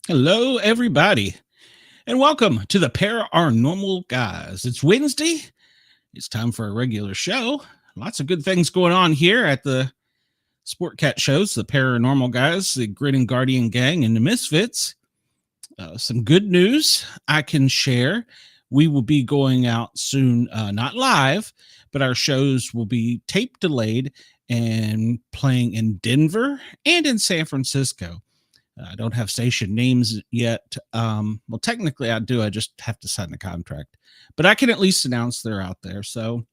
Hello, everybody, and welcome to the Paranormal Guys. It's Wednesday. It's time for a regular show. Lots of good things going on here at the Sportcat shows, the Paranormal Guys, the Grin and Guardian Gang, and the Misfits. Some good news I can share. We will be going out soon, not live, but our shows will be tape delayed and playing in Denver and in San Francisco. I don't have station names yet. Well, technically I do. I just have to sign the contract, but I can at least announce they're out there. So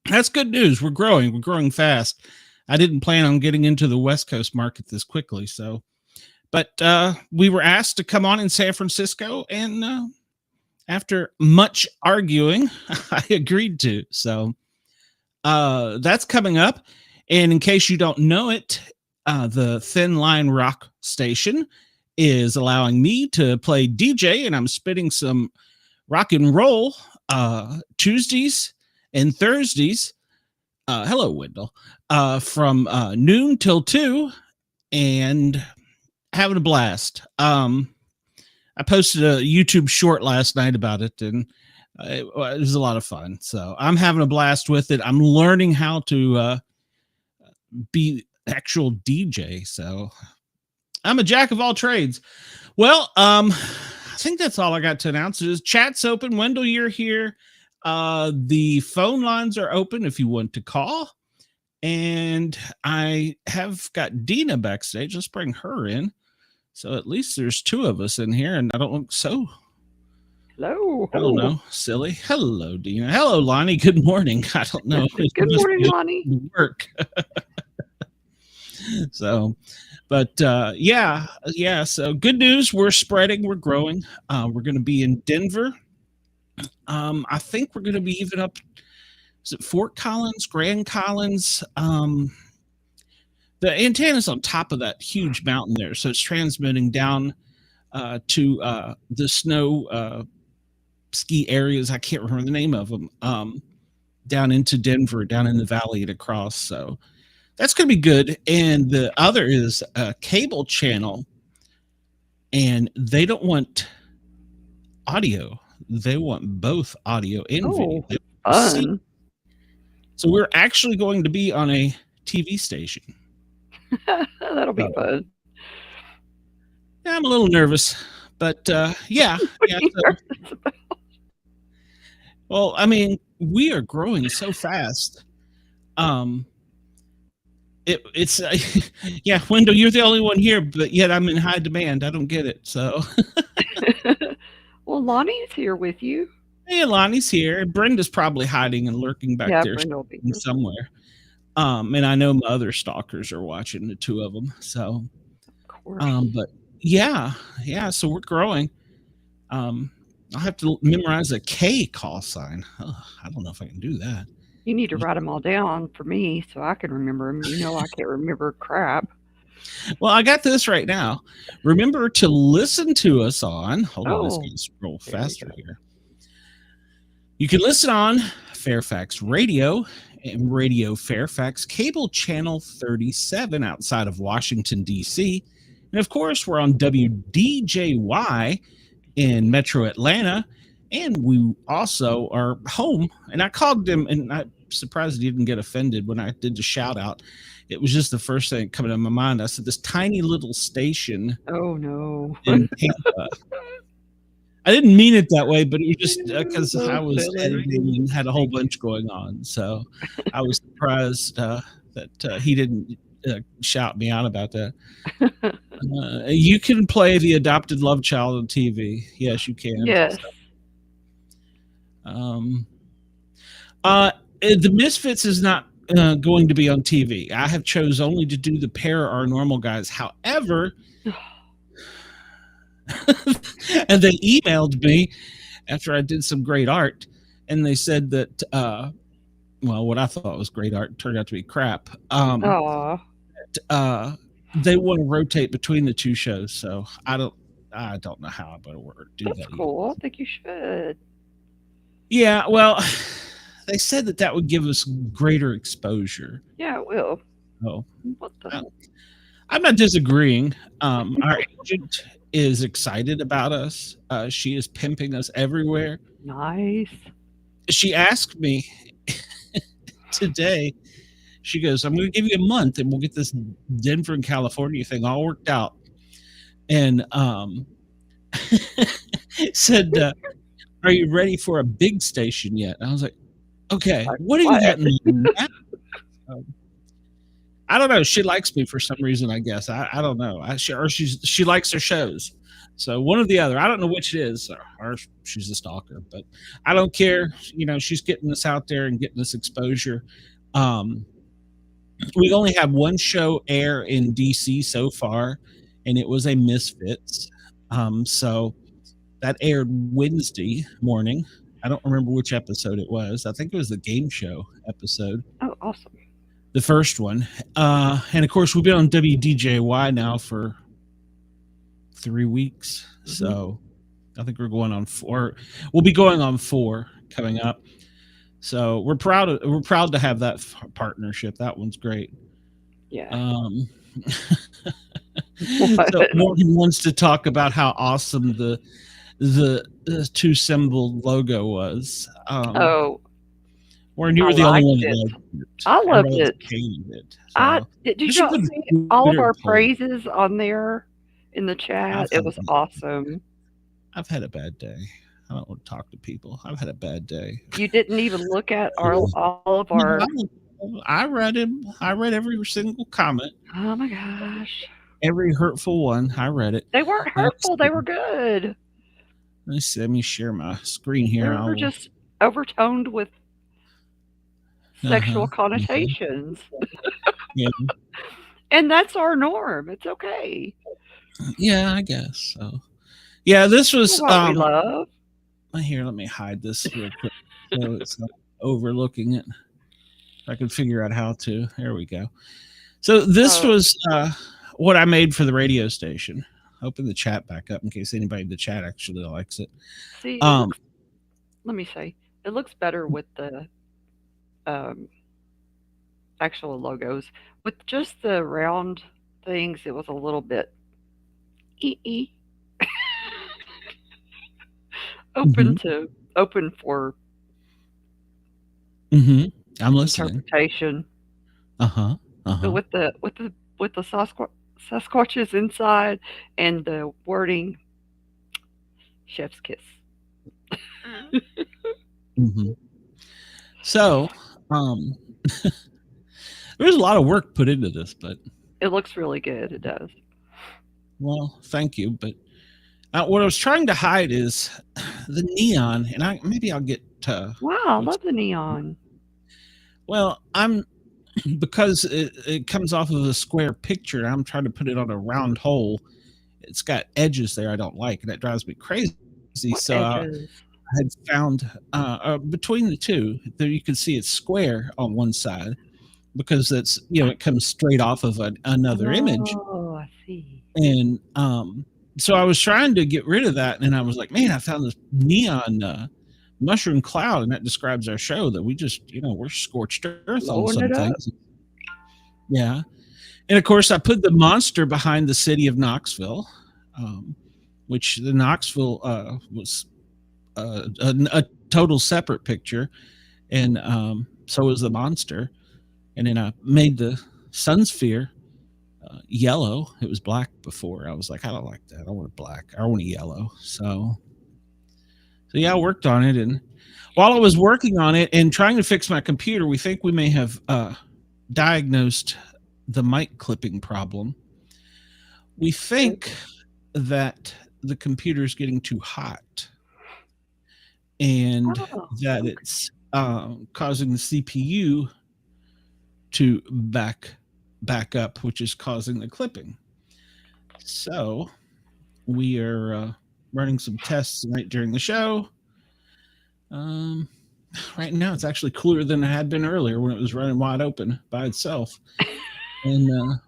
that's good news. We're growing. We're growing fast. I didn't plan on getting into the West Coast market this quickly. So, but we were asked to come on in San Francisco, and after much arguing, I agreed to. So that's coming up. And in case you don't know it, the Thin Line Rock station is allowing me to play DJ, and I'm spitting some rock and roll Tuesdays and Thursdays. Hello, Wendell. From noon till 2, and having a blast. I posted a YouTube short last night about it, and it was a lot of fun. So I'm having a blast with it. I'm learning how to be actual DJ. So I'm a jack of all trades. Well, I think that's all I got to announce. Is chat's open. Wendell, you're here. The phone lines are open if you want to call. And I have got Dina backstage. Let's bring her in. So at least there's two of us in here, and I don't look so. Hello. I don't know. Silly. Hello, Dina. Hello, Lonnie. Good morning. I don't know. Good morning, Lonnie. Work. So, but yeah. So good news. We're spreading. We're growing. We're going to be in Denver. I think we're going to be even up. Is it Fort Collins, Grand Collins? The antenna's on top of that huge mountain there, so it's transmitting down to the snow ski areas. I can't remember the name of them. Down into Denver, down in the valley and across. So that's going to be good. And the other is a cable channel, and they don't want audio. They want both audio and video. Fun. So we're actually going to be on a TV station. That'll be fun. I'm a little nervous, but yeah. Well, I mean, we are growing so fast. It's yeah, Wendell, you're the only one here, but yet I'm in high demand. I don't get it. So well, Lonnie's here with you. Hey, Lonnie's here. Brenda's probably hiding and lurking back there somewhere. And I know my other stalkers are watching, the two of them. So, of course. But yeah. So we're growing. I'll have to memorize a K call sign. I don't know if I can do that. You need to write them all down for me so I can remember them. You know, I can't remember crap. Well, I got this right now. Remember to listen to us on. Hold on, let's get scroll faster here. You can listen on Fairfax Radio and Radio Fairfax Cable Channel 37 outside of Washington, D.C. And of course, we're on WDJY in Metro Atlanta. And we also are home. And I called them, and I'm surprised he didn't get offended when I did the shout out. It was just the first thing coming to my mind. I said, this tiny little station. Oh, no. In Tampa. I didn't mean it that way, but it was just because I was editing and had a whole bunch going on. So I was surprised that he didn't shout me out about that. You can play the adopted love child on TV. Yes, you can. Yes. Um, the Misfits is not going to be on TV. I have chose only to do the Pair Our Normal Guys. However, and they emailed me after I did some great art, and they said that what I thought was great art turned out to be crap. Aw. They want to rotate between the two shows, so I don't know how I'm going to do That's that. cool. I think you should. Yeah, well, they said that would give us greater exposure. Yeah, it will. Oh, What the? I'm not disagreeing. Our agent is excited about us. She is pimping us everywhere. Nice. She asked me today, she goes, I'm going to give you a month and we'll get this Denver and California thing all worked out. And said, are you ready for a big station yet? And I was like, okay, what have you got in mind? I don't know. She likes me for some reason, I guess. I don't know. She likes her shows. So one or the other. I don't know which it is, or she's a stalker, but I don't care. She's getting us out there and getting us exposure. We only have one show air in DC so far, and it was a Misfits. So that aired Wednesday morning. I don't remember which episode it was. I think it was the game show episode. Oh, awesome. The first one. And of course, we've been on WDJY now for 3 weeks. Mm-hmm. So I think we're going on 4. We'll be going on 4 coming up. So we're proud to have that partnership. That one's great. Yeah. So Morgan wants to talk about how awesome the 2 symbol logo was. Warren, you were the only one that loved it. I loved it. Hated it. So. Did you not see all of our praises on there in the chat? It was awesome. I've had a bad day. I don't want to talk to people. I've had a bad day. You didn't even look at all of our... I read him. I read every single comment. Oh my gosh. Every hurtful one. I read it. They weren't hurtful. They were good. Let me share my screen here. They were just overtoned with sexual connotations. Yeah. And that's our norm. It's okay. Yeah, I guess so. Yeah, this was we love. Here, let me hide this real quick so it's not overlooking it. I can figure out how to. There we go. So this was what I made for the radio station. Open the chat back up in case anybody in the chat actually likes it. See, let me say, it looks better with the actual logos. With just the round things, it was a little bit open for I'm listening. Interpretation. But with the Sasquatches inside and the wording, chef's kiss. So, there's a lot of work put into this, but it looks really good. It does. Well, thank you. But what I was trying to hide is the neon, and maybe I'll get to. Wow, I love the neon. Well, because it comes off of a square picture. I'm trying to put it on a round hole. It's got edges there I don't like, and that drives me crazy. What edges? I had found between the two, there you can see it's square on one side because that's it comes straight off of another image. Oh, I see. And so I was trying to get rid of that, and I was like, man, I found this neon mushroom cloud, and that describes our show that we just we're scorched earth on some things. Yeah. And of course I put the monster behind the city of Knoxville, which the Knoxville was a total separate picture, and so was the monster. And then I made the sun sphere yellow. It was black before. I was like, I don't like that. I want it black. I want it yellow. So yeah, I worked on it, and while I was working on it and trying to fix my computer, we think we may have diagnosed the mic clipping problem. we think that the computer is getting too hot and that it's causing the CPU to back up, which is causing the clipping. So we are running some tests tonight during the show. Right now it's actually cooler than it had been earlier when it was running wide open by itself. And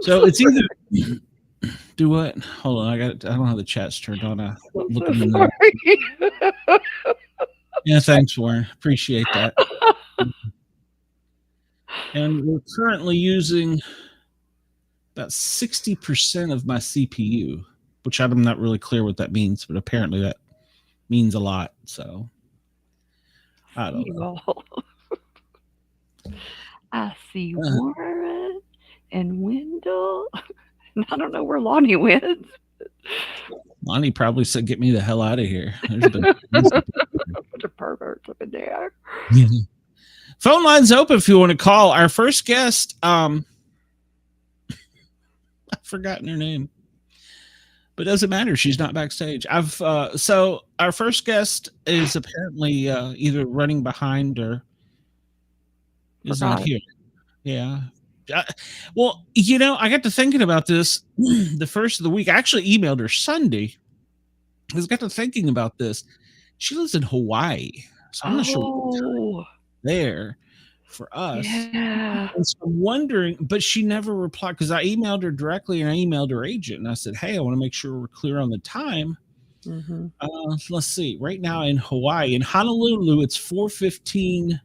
so it's either do what? Hold on, I don't have the chats turned on. Yeah, thanks, Warren. Appreciate that. And we're currently using about 60% of my CPU, which I'm not really clear what that means, but apparently that means a lot. So I don't know. I see Warren and Wendell. I don't know where Lonnie went. Lonnie probably said, "Get me the hell out of here." There's been a bunch of perverts up in there. Yeah. Phone lines open if you want to call. Our first guest, I've forgotten her name, but it doesn't matter. She's not backstage. So our first guest is apparently either running behind or is not here. Yeah. Well, I got to thinking about this the first of the week. I actually emailed her Sunday. I got to thinking about this. She lives in Hawaii, so I'm not sure there for us. Yeah. And so I'm wondering, but she never replied because I emailed her directly and I emailed her agent and I said, "Hey, I want to make sure we're clear on the time." Mm-hmm. Let's see. Right now in Hawaii, in Honolulu, it's 4:15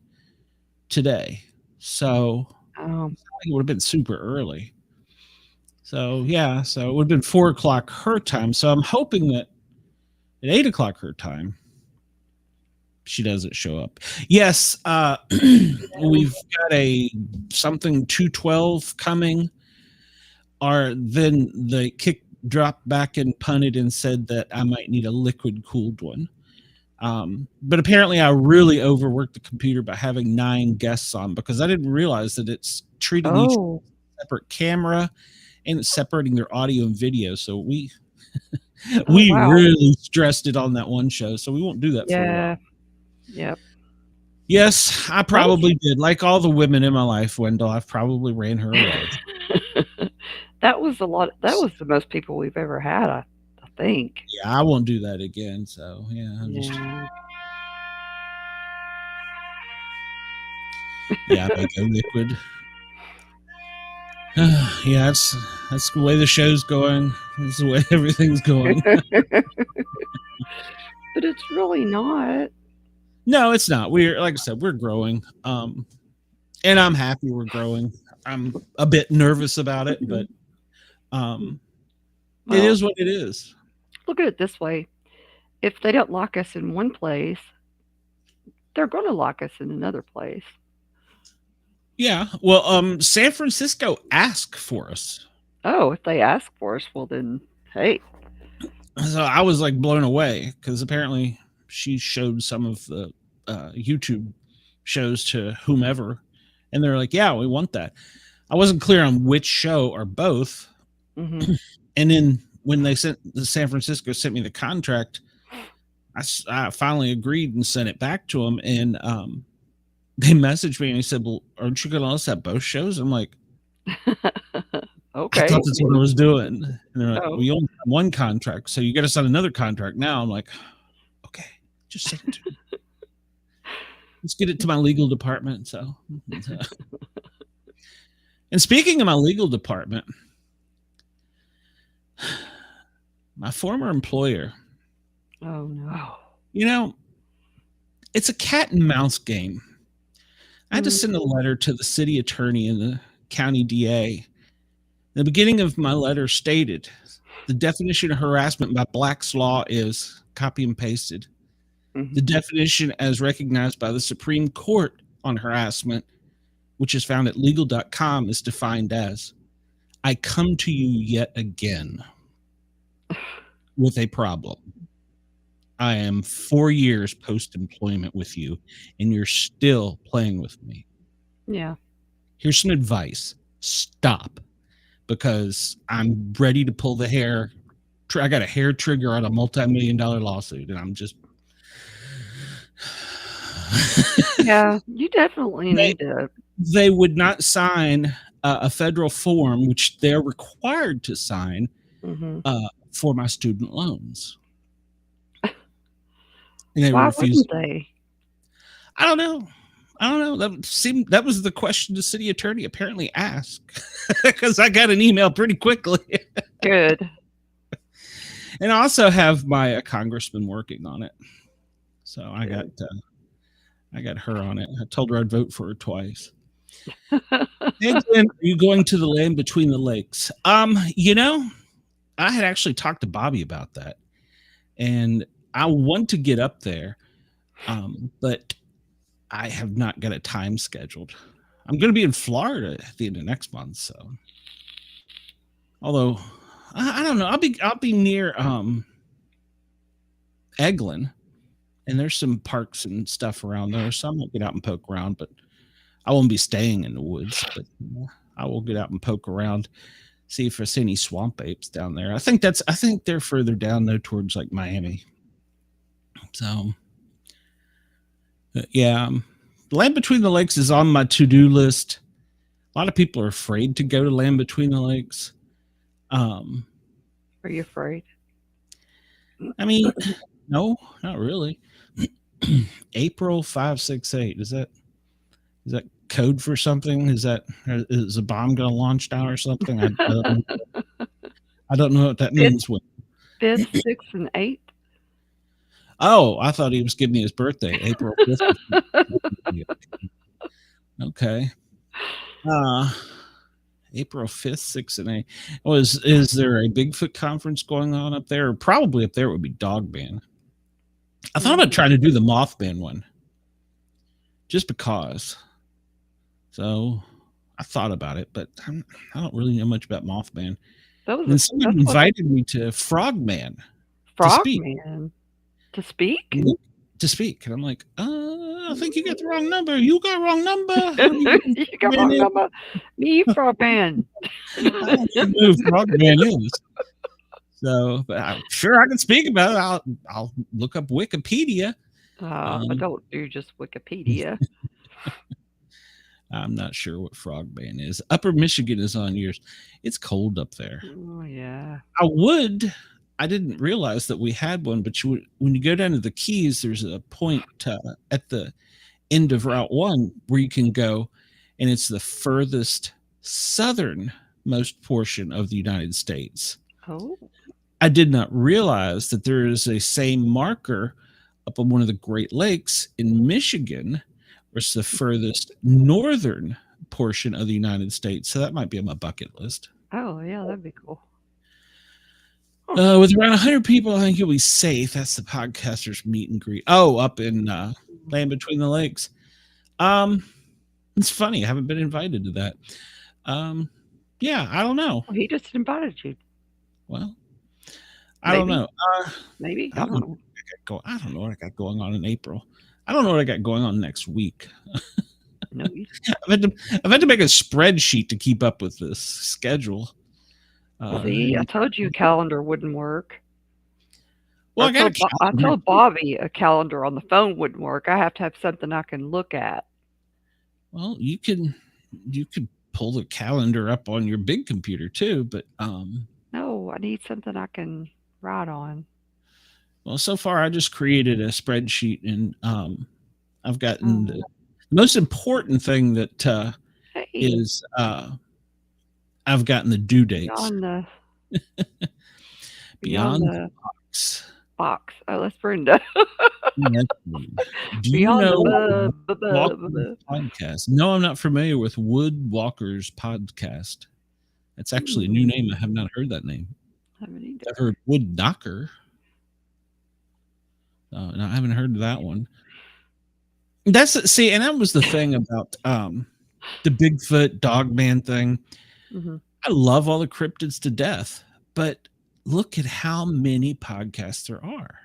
today. So it would have been super early. So yeah, so it would have been 4 o'clock her time. So I'm hoping that at 8 o'clock her time, she doesn't show up. Yes, we've got a something 212 coming. Then the kick dropped back and punted and said that I might need a liquid cooled one. But apparently I really overworked the computer by having 9 guests on because I didn't realize that it's treating each separate camera and it's separating their audio and video. So we really stressed it on that one show. So we won't do that for a while. Yep. Yes, I probably did. Like all the women in my life, Wendell, I've probably ran her away. That was a lot. That was the most people we've ever had, I think. Yeah, I won't do that again. So yeah, I make a liquid. Yeah, that's the way the show's going. That's the way everything's going. But it's really not. No, it's not. We're, like I said, we're growing. And I'm happy we're growing. I'm a bit nervous about it, but it is what it is. Look at it this way. If they don't lock us in one place, they're going to lock us in another place. Yeah. Well, San Francisco asked for us. Oh, if they ask for us, well then, hey. So I was like blown away because apparently she showed some of the YouTube shows to whomever, and they're like, "Yeah, we want that." I wasn't clear on which show or both. Mm-hmm. And then when they sent San Francisco sent me the contract, I finally agreed and sent it back to them, and they messaged me and he said, "Well, aren't you going to let us have both shows?" I'm like, okay. I thought that's what I was doing. And they're like, "We only have one contract, so you got to sign another contract now." I'm like, "Okay, just send it to me. Let's get it to my legal department." So, and speaking of my legal department, my former employer. Oh no! It's a cat and mouse game. I had to send a letter to the city attorney and the county DA. The beginning of my letter stated, the definition of harassment by Black's law is copy and pasted. Mm-hmm. The definition as recognized by the Supreme Court on harassment, which is found at legal.com, is defined as, I come to you yet again with a problem. I am 4 years post-employment with you, and you're still playing with me. Yeah. Here's some advice. Stop. because I'm ready to pull the hair. I got a hair trigger on a multi-million-dollar lawsuit, and I'm just. Yeah, you definitely they, need to. they would not sign a federal form, which they're required to sign Hmm. for my student loans, and they Why refused. wouldn't they? I don't know. That was the question the city attorney apparently asked, because I got an email pretty quickly. Good. And I also have my congressman working on it, so I got her on it. I told her I'd vote for her twice. Hey, Glenn, are you going to the land between the lakes? I had actually talked to Bobby about that, and I want to get up there, but I have not got a time scheduled. I'm going to be in Florida at the end of next month, so. Although, I don't know. I'll be near Eglin, and there's some parks and stuff around there, so I might get out and poke around, but I won't be staying in the woods. But I will get out and poke around, see if I see any swamp apes down there. I think they're further down though, towards like Miami. So, yeah, Land Between the Lakes is on my to-do list. A lot of people are afraid to go to Land Between the Lakes. Are you afraid? I mean, no, not really. April 568. Is that code for something? Is a bomb going to launch now or something? I don't know what that means. 5th, 6th, and 8th. Oh, I thought he was giving me his birthday, April 5th. Okay. April 5th, 6th, and 8th. Is there a Bigfoot conference going on up there? Probably up there would be Dogman. I thought about trying to do the Mothman one, just because. So I thought about it, but I don't really know much about Mothman. And someone invited me to Frogman. Frogman? To speak? To speak. And I'm like, I think you got the wrong number. You got wrong number. You got wrong number. Me, Frogman. I don't know who Frogman is. So, but I'm sure I can speak about it. I'll look up Wikipedia. I don't do just Wikipedia. I'm not sure what Frogman is. Upper Michigan is on yours. It's cold up there. Oh, yeah. I didn't realize that we had one, but when you go down to the Keys, there's a point at the end of Route 1 where you can go, and it's the furthest southernmost portion of the United States. Oh. I did not realize that there is a same marker up on one of the Great Lakes in Michigan, which is the furthest northern portion of the United States. So that might be on my bucket list. Oh, yeah, that'd be cool. With around 100 people, I think you'll be safe. That's the podcasters meet and greet. Oh, up in Land Between the Lakes. It's funny. I haven't been invited to that. Yeah, I don't know. Well, he just invited you. Well, I don't know. Maybe. I don't know. I don't know what I got going on in April. I don't know what I got going on next week. No, I've had to make a spreadsheet to keep up with this schedule. See, I told you a calendar wouldn't work. Well, I told Bobby a calendar on the phone wouldn't work. I have to have something I can look at. Well, you could pull the calendar up on your big computer too, but no, I need something I can write on. Well, so far I just created a spreadsheet, and I've gotten the most important thing that is I've gotten the due dates. Beyond the box. Oh, that's Brenda. Do you know podcast? No, I'm not familiar with Woodwalker's podcast. That's actually a new name. I have not heard that name. I've heard Wood Knocker. No, I haven't heard that one. And that was the thing about the Bigfoot Dogman thing. Mm-hmm. I love all the cryptids to death, but look at how many podcasts there are.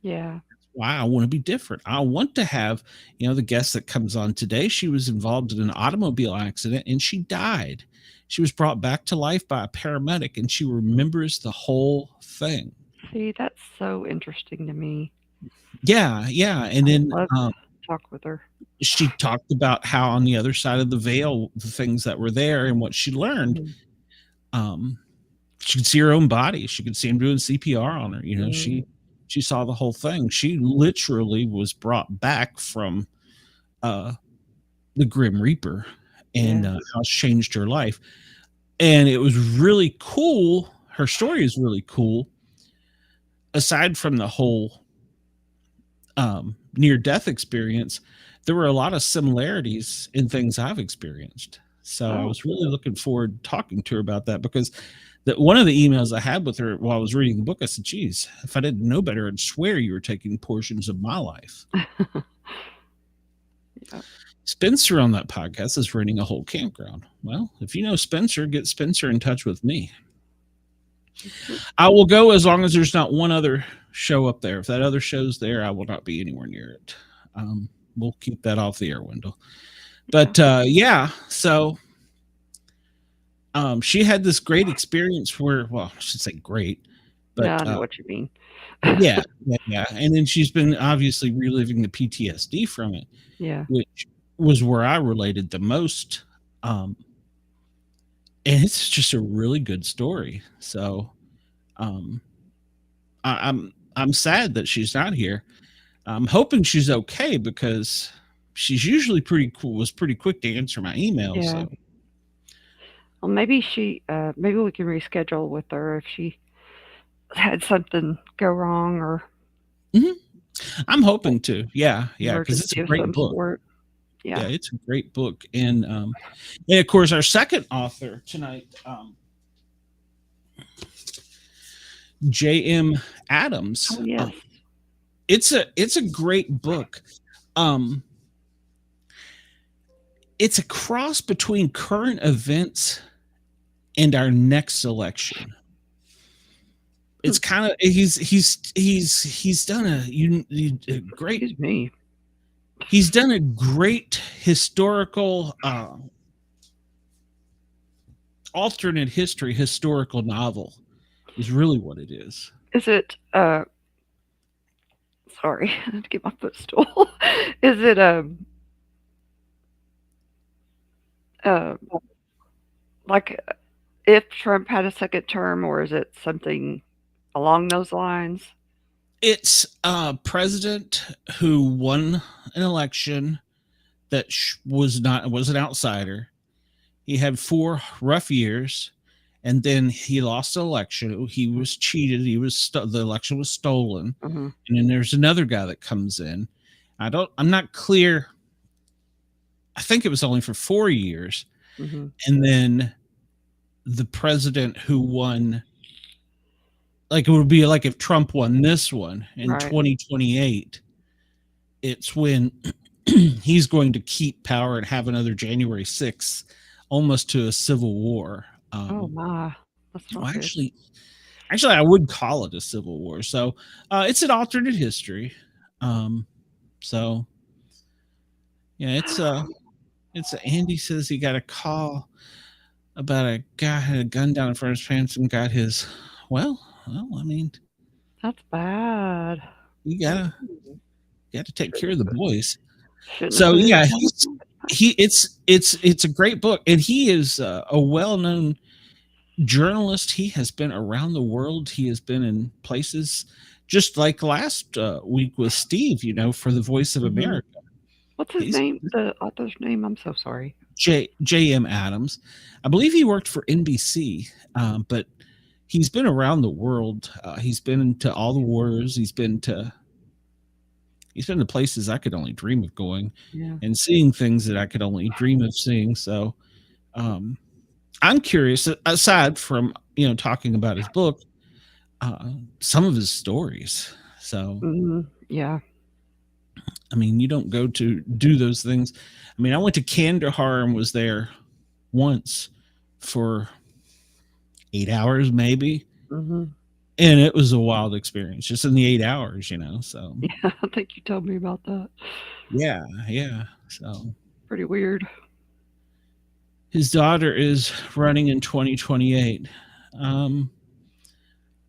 Yeah. why I want to be different. I want to have, the guest that comes on today. She was involved in an automobile accident and she died. She was brought back to life by a paramedic and she remembers the whole thing. See, that's so interesting to me. Yeah, yeah. And I would then love to talk with her. she talked about how on the other side of the veil, the things that were there and what she learned. Mhm. Um, she could see her own body. She could see him doing CPR on her. Mhm. She saw the whole thing. She literally was brought back from uh, the Grim Reaper, and Yeah. how it's changed her life. And it was really cool. Her story is really cool. Aside from the whole near death experience, there were a lot of similarities in things I've experienced. So I Oh, was really looking forward to talking to her about that, because one of the emails I had with her while I was reading the book, I said, geez, if I didn't know better, I'd swear you were taking portions of my life. yeah. Spencer on that podcast is renting a whole campground. Well, if you know Spencer, get Spencer in touch with me. I will go as long as there's not one other show up there. If that other show's there, I will not be anywhere near it. We'll keep that off the air, Wendell. But yeah, so she had this great experience where, well, I should say great, but Yeah, I know what you mean. yeah, yeah. And then she's been obviously reliving the PTSD from it, Yeah. which was where I related the most. And it's just a really good story. So I'm sad that she's not here. I'm hoping she's okay, because she's usually pretty cool, was pretty quick to answer my emails. Yeah. So Well, maybe maybe we can reschedule with her if she had something go wrong or mhm. I'm hoping to. Yeah, yeah, because it's emergency a of great some book. sort. Yeah, Yeah. it's a great book. And of course our second author tonight, J.M. Adams. Oh, yes. It's a great book. Um, it's a cross between current events and our next election. It's kind of he's done a great. Excuse me. He's done a great historical alternate history historical novel. Is really what it is. Is it sorry, I had to get my footstool. Is it uh like if Trump had a second term, or is it something along those lines? It's a president who won an election that was an outsider. He had 4 rough years, and then he lost the election. He was cheated. The election was stolen. Mm-hmm. And then there's another guy that comes in. I'm not clear. I think it was only for 4 years. Mm-hmm. And then the president who won, like it would be like if Trump won this one in Right. 2028, it's when he's going to keep power and have another January 6th, almost to a civil war. Oh my, that's not Well, good. actually, I would call it a civil war. So it's an alternate history. So yeah, it's Andy says he got a call about a guy had a gun down in front of his pants and got his. Well, I mean, That's bad. you gotta take care of the boys. Shouldn't So have yeah, been. it's a great book, and he is a well-known journalist. He has been around the world. He has been in places just like last week with Steve, for the Voice of Mm-hmm. America. What's his He's name? The author's name? I'm so sorry. J.M. Adams. I believe he worked for NBC, but he's been around the world. He's been to all the wars. He's been to places I could only dream of going, Yeah. and seeing things that I could only dream of seeing. So I'm curious, aside from talking about his book, some of his stories. So Mm-hmm. Yeah. I mean, you don't go to do those things. I mean, I went to Kandahar and was there once for 8 hours maybe, Mm-hmm. and it was a wild experience just in the 8 hours, so Yeah, I think you told me about that. yeah, yeah. So Pretty weird. his daughter is running in 2028.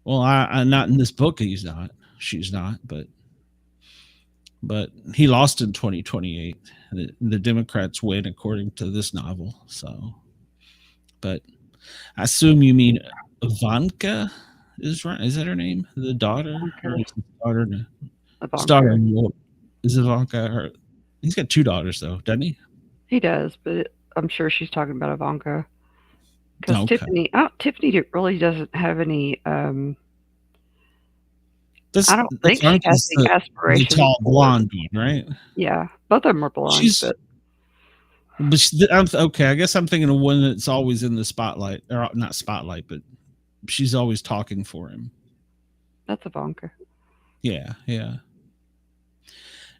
Well, I not in this book. She's not, but he lost in 2028. The Democrats win according to this novel. So, but I assume you mean Ivanka is right. Is that her name? The daughter, or Ivanka. is his daughter? His Ivanka. daughter is Ivanka. Her. He's got two daughters though, doesn't he? He does, but I'm sure she's talking about Ivanka. Because Okay. Tiffany really doesn't have any. This I don't think she has Ivanka's any the aspirations tall for. blonde one, right? Yeah, both of them are blonde, She's but I'm okay. I guess I'm thinking of one that's always in the spotlight, or not spotlight, but she's always talking for him. that's Ivanka. Yeah, yeah.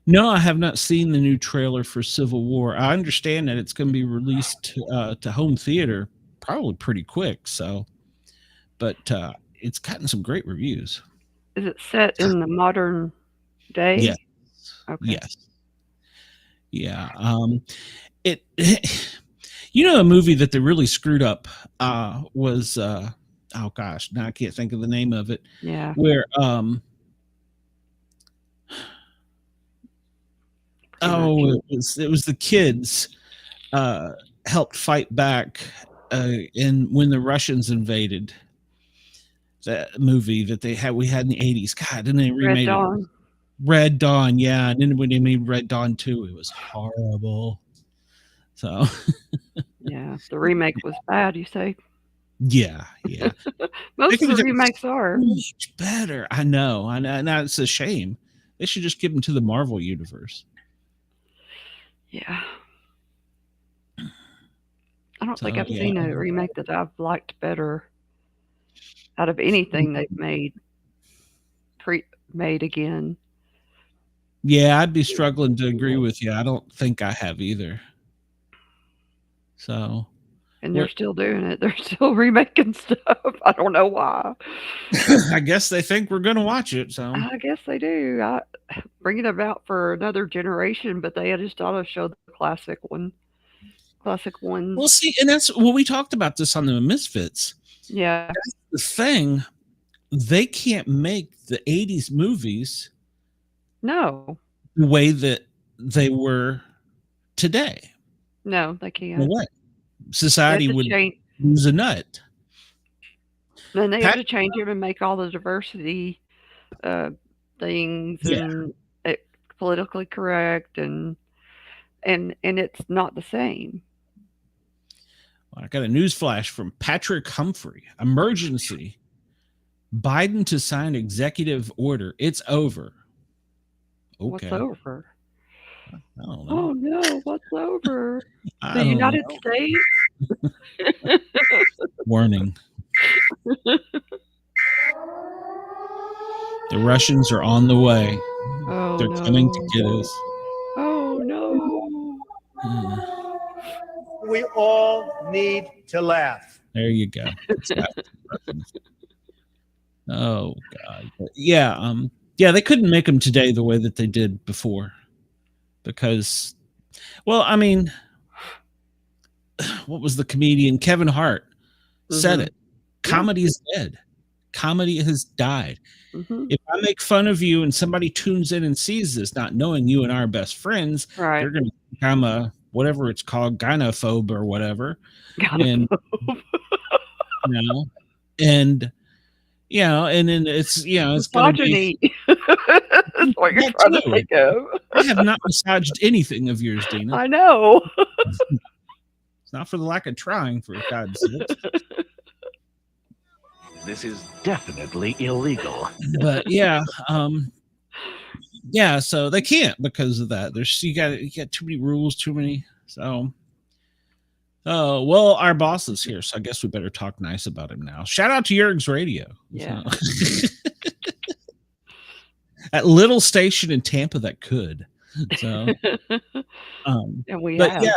No, I have not seen the new trailer for Civil War. I understand that it's going to be released to home theater probably pretty quick. So, but it's gotten some great reviews. Is it set in the modern day? Yes, Okay. yes, yeah. It, a movie that they really screwed up was oh gosh, now I can't think of the name of it. Yeah. Where it was the kids helped fight back and when the Russians invaded. That movie that we had in the 80s. God, and they remade Red Dawn. Red Dawn, yeah. And then when they made Red Dawn 2, it was horrible. So Yeah, the remake was bad. You say? yeah. Most of the remakes are much better. I know. Now it's a shame. They should just give them to the Marvel universe. Yeah. I don't think I've seen a remake that I've liked better out of anything they've made again. Yeah, I'd be struggling to agree with you. I don't think I have either. So, and they're still doing it. They're still remaking stuff. I don't know why. I guess they think we're going to watch it. So I guess they do. Bring it about for another generation, but they just ought to show the classic ones. Well, see, and that's we talked about this on the Misfits. Yeah, that's the thing. They can't make the 80s movies no the way that they were today. No, they can't. No way. Society would lose a nut. Then they have to change them and make all the diversity things and politically correct and it's not the same. Well, I got a news flash from Patrick Humphrey. Emergency. Biden to sign executive order. It's over. Okay. What's over? I don't know. Oh no, what's over? The United States? Warning. The Russians are on the way. Oh, they're coming to get us. Oh no. We all need to laugh. There you go. Oh God. Yeah, they couldn't make them today the way that they did before. Because, well, I mean, what was the comedian Kevin Hart said it? Comedy is dead. Comedy has died. If I make fun of you and somebody tunes in and sees this, not knowing you and I are best friends, they're going to think I'm a whatever it's called, gynophobe or whatever. And and then it's it's going to be. That's what you're trying to think of. I have not massaged anything of yours, Dina. I know. It's not for the lack of trying, for God's sake. This is definitely illegal. But so they can't because of that. You got too many rules, too many. So, well, our boss is here, so I guess we better talk nice about him now. Shout out to Yerg's Radio. Yeah. So. At little station in Tampa that could. So, and we but have. Yeah,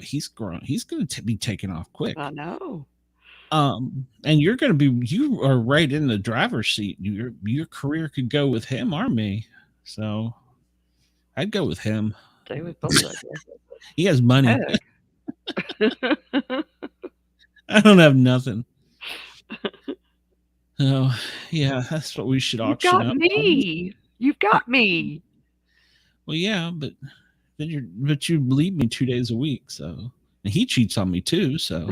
he's grown. He's going to be taken off quick. I know. And you are right in the driver's seat. Your career could go with him or me. So I'd go with him. Stay with both of you. He has money. Heck. I don't have nothing. Oh, yeah, that's what we should You've auction got up. me. You've got me. Well, yeah, but then you leave me 2 days a week, so and he cheats on me too, so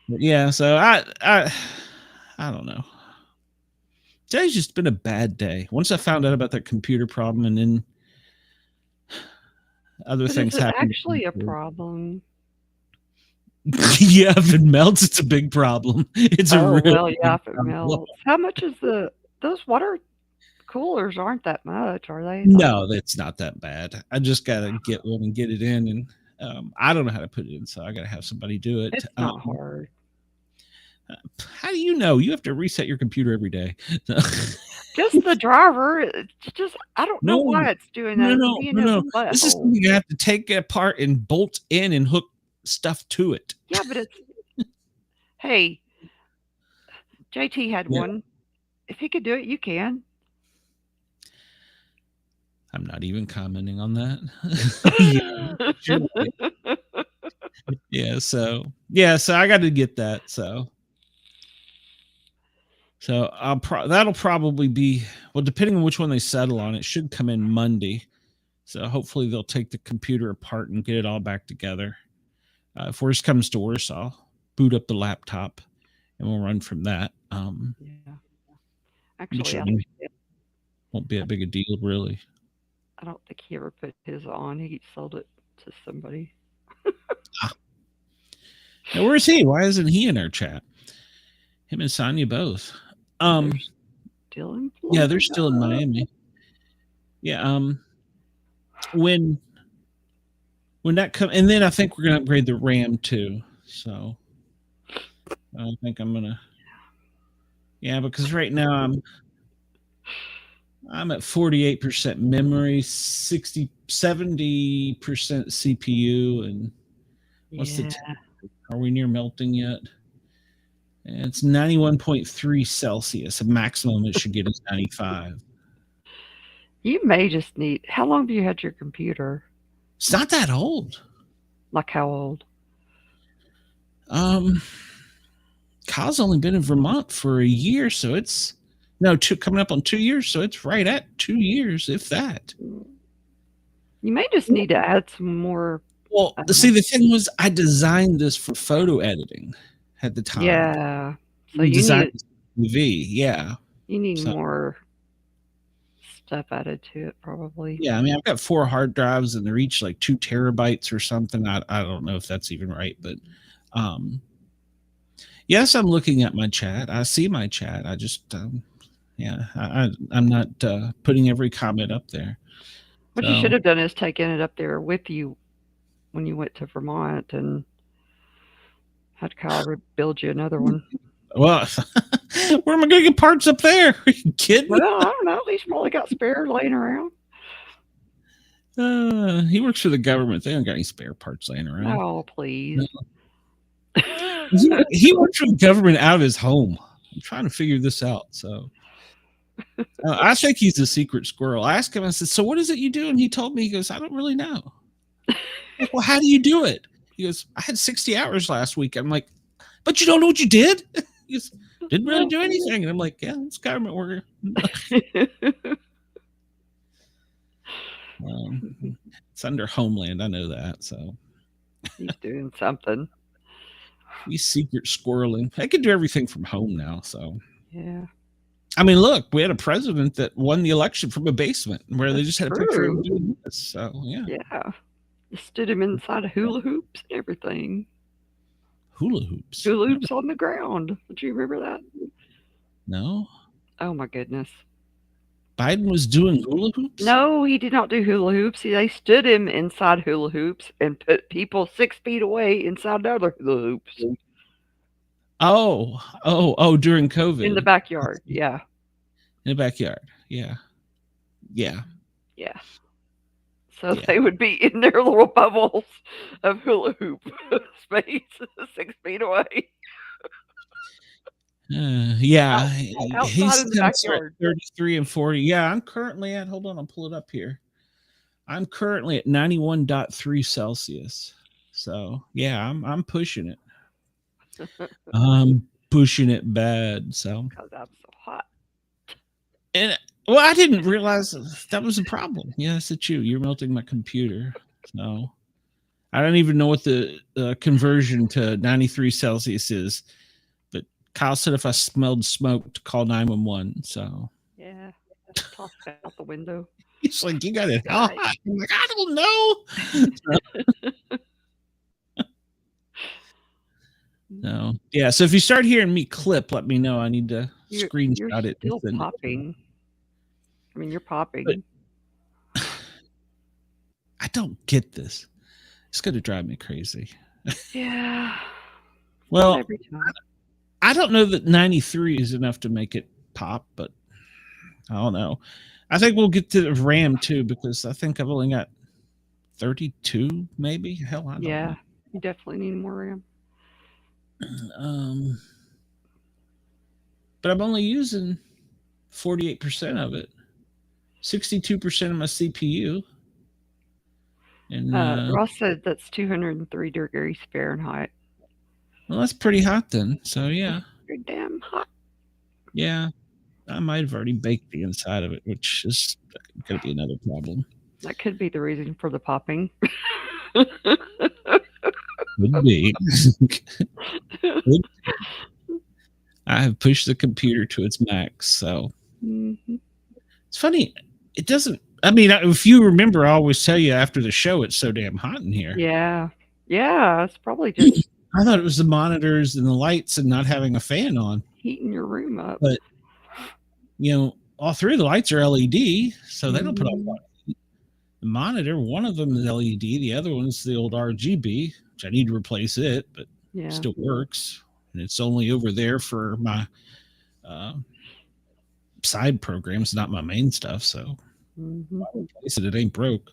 but yeah, so I don't know. Today's just been a bad day. Once I found out about that computer problem, and then other things Is it happened. actually a problem? Yeah, if it melts, it's a big problem. It's a real well, yeah, if it problem. melts. How much is those water coolers? Aren't that much, are they? No, that's not that bad. I just gotta get one and get it in, and I don't know how to put it in, so I gotta have somebody do it. It's not hard. How do you know? You have to reset your computer every day. Just the driver. It's just I don't know No, why it's doing that. No. This is Butthole. something you have to take it apart and bolt in and hook stuff to it. Yeah, but it's hey, JT had Yeah. one. If he could do it, you can. I'm not even commenting on that. Yeah, sure. So I got to get that. So that'll probably be, well, depending on which one they settle on, it should come in Monday. So hopefully they'll take the computer apart and get it all back together. If worse comes to worse, I'll boot up the laptop and we'll run from that. Yeah. Actually, Won't be that big a deal, really. I don't think he ever put his on. He sold it to somebody. Now, where is he? Why isn't he in our chat? Him and Sonya both. They're still in Florida. Yeah, they're still in Miami. Yeah. When that comes, and then I think we're gonna upgrade the RAM too. So I think I'm gonna. Yeah, because right now I'm at 48% memory, 70% CPU, and what's the are we near melting yet? And it's 91.3 Celsius. A maximum it should get is 95. You may just need. How long have you had your computer? It's not that old. Like how old? Kyle's only been in Vermont for a year, so it's coming up on 2 years, so it's right at 2 years, if that. You may just need to add some more. Well, see, the thing was, I designed this for photo editing at the time. Yeah. So you you designed need TV, yeah. You need more stuff added to it, probably. Yeah, I mean, I've got 4 hard drives, and they're each like 2 terabytes or something. I don't know if that's even right, but yes, I'm looking at my chat. I see my chat. I just I'm not putting every comment up there. What you should have done is taken it up there with you when you went to Vermont and had Kyle build you another one. Well, where am I going to get parts up there? Are you kidding? Well, I don't know. He's probably got spare laying around. He works for the government. They don't got any spare parts laying around. Oh, please. He works for the government out of his home. I'm trying to figure this out. So I think he's a secret squirrel. I asked him, I said, so what is it you do? And he told me, he goes, I don't really know. Like, well, how do you do it? He goes, I had 60 hours last week. I'm like, but you don't know what you did? He goes, didn't really do anything. And I'm like, yeah, it's government worker. It's under Homeland. I know that. So he's doing something. He's secret squirreling. I can do everything from home now. So yeah. I mean, look, we had a president that won the election from a basement where they just had a picture of him doing this. So yeah. Yeah. They stood him inside of hula hoops and everything. Hula hoops. Hula hoops on the ground. Did you remember that? No. Oh my goodness. Biden was doing hula hoops? No, he did not do hula hoops. They stood him inside hula hoops and put people 6 feet away inside other hula hoops. Oh, during COVID. In the backyard, yeah. In the backyard, yeah. Yeah. So Yeah. they would be in their little bubbles of hula hoop space 6 feet away. Yeah, Outside he's in the temps are at backyard. 33 and 40. Yeah, I'm currently at, hold on, I'll pull it up here. I'm currently at 91.3 Celsius. So yeah, I'm pushing it. I'm pushing it bad. So, Because I'm so hot. and well, I didn't realize that was a problem. Yes, it's you. You're melting my computer. So I don't even know what the conversion to 93 Celsius is. But Kyle said if I smelled smoke to call 911. So Yeah. Toss it out the window. he's like, you got it how Right. hot? I'm like, I don't know. No. Yeah. So if you start hearing me clip, let me know. I need to You're screenshot it. still and send it. popping. I mean, you're popping. I don't get this. It's going to drive me crazy. Yeah. Well, Not every time. I don't know that 93 is enough to make it pop, but I don't know. I think we'll get to the RAM too, because I think I've only got 32, maybe. Hell, I don't know. You definitely need more RAM. But I'm only using 48% of it. 62% of my CPU. And Ross said that's 203 degrees Fahrenheit. well, that's pretty hot then. So yeah. You're damn hot. Yeah. I might have already baked the inside of it, which is going to be another problem. That could be the reason for the popping. Would be. I have pushed the computer to its max, so it's funny. It doesn't. I mean, if you remember, I always tell you after the show, it's so damn hot in here. Yeah, it's probably just I thought it was the monitors and the lights and not having a fan on. heating your room up. But all three of the lights are LED, so they don't put off light. The monitor, one of them is LED, the other one's the old RGB, which I need to replace it, but it still works. And it's only over there for my side programs, not my main stuff. So it ain't broke.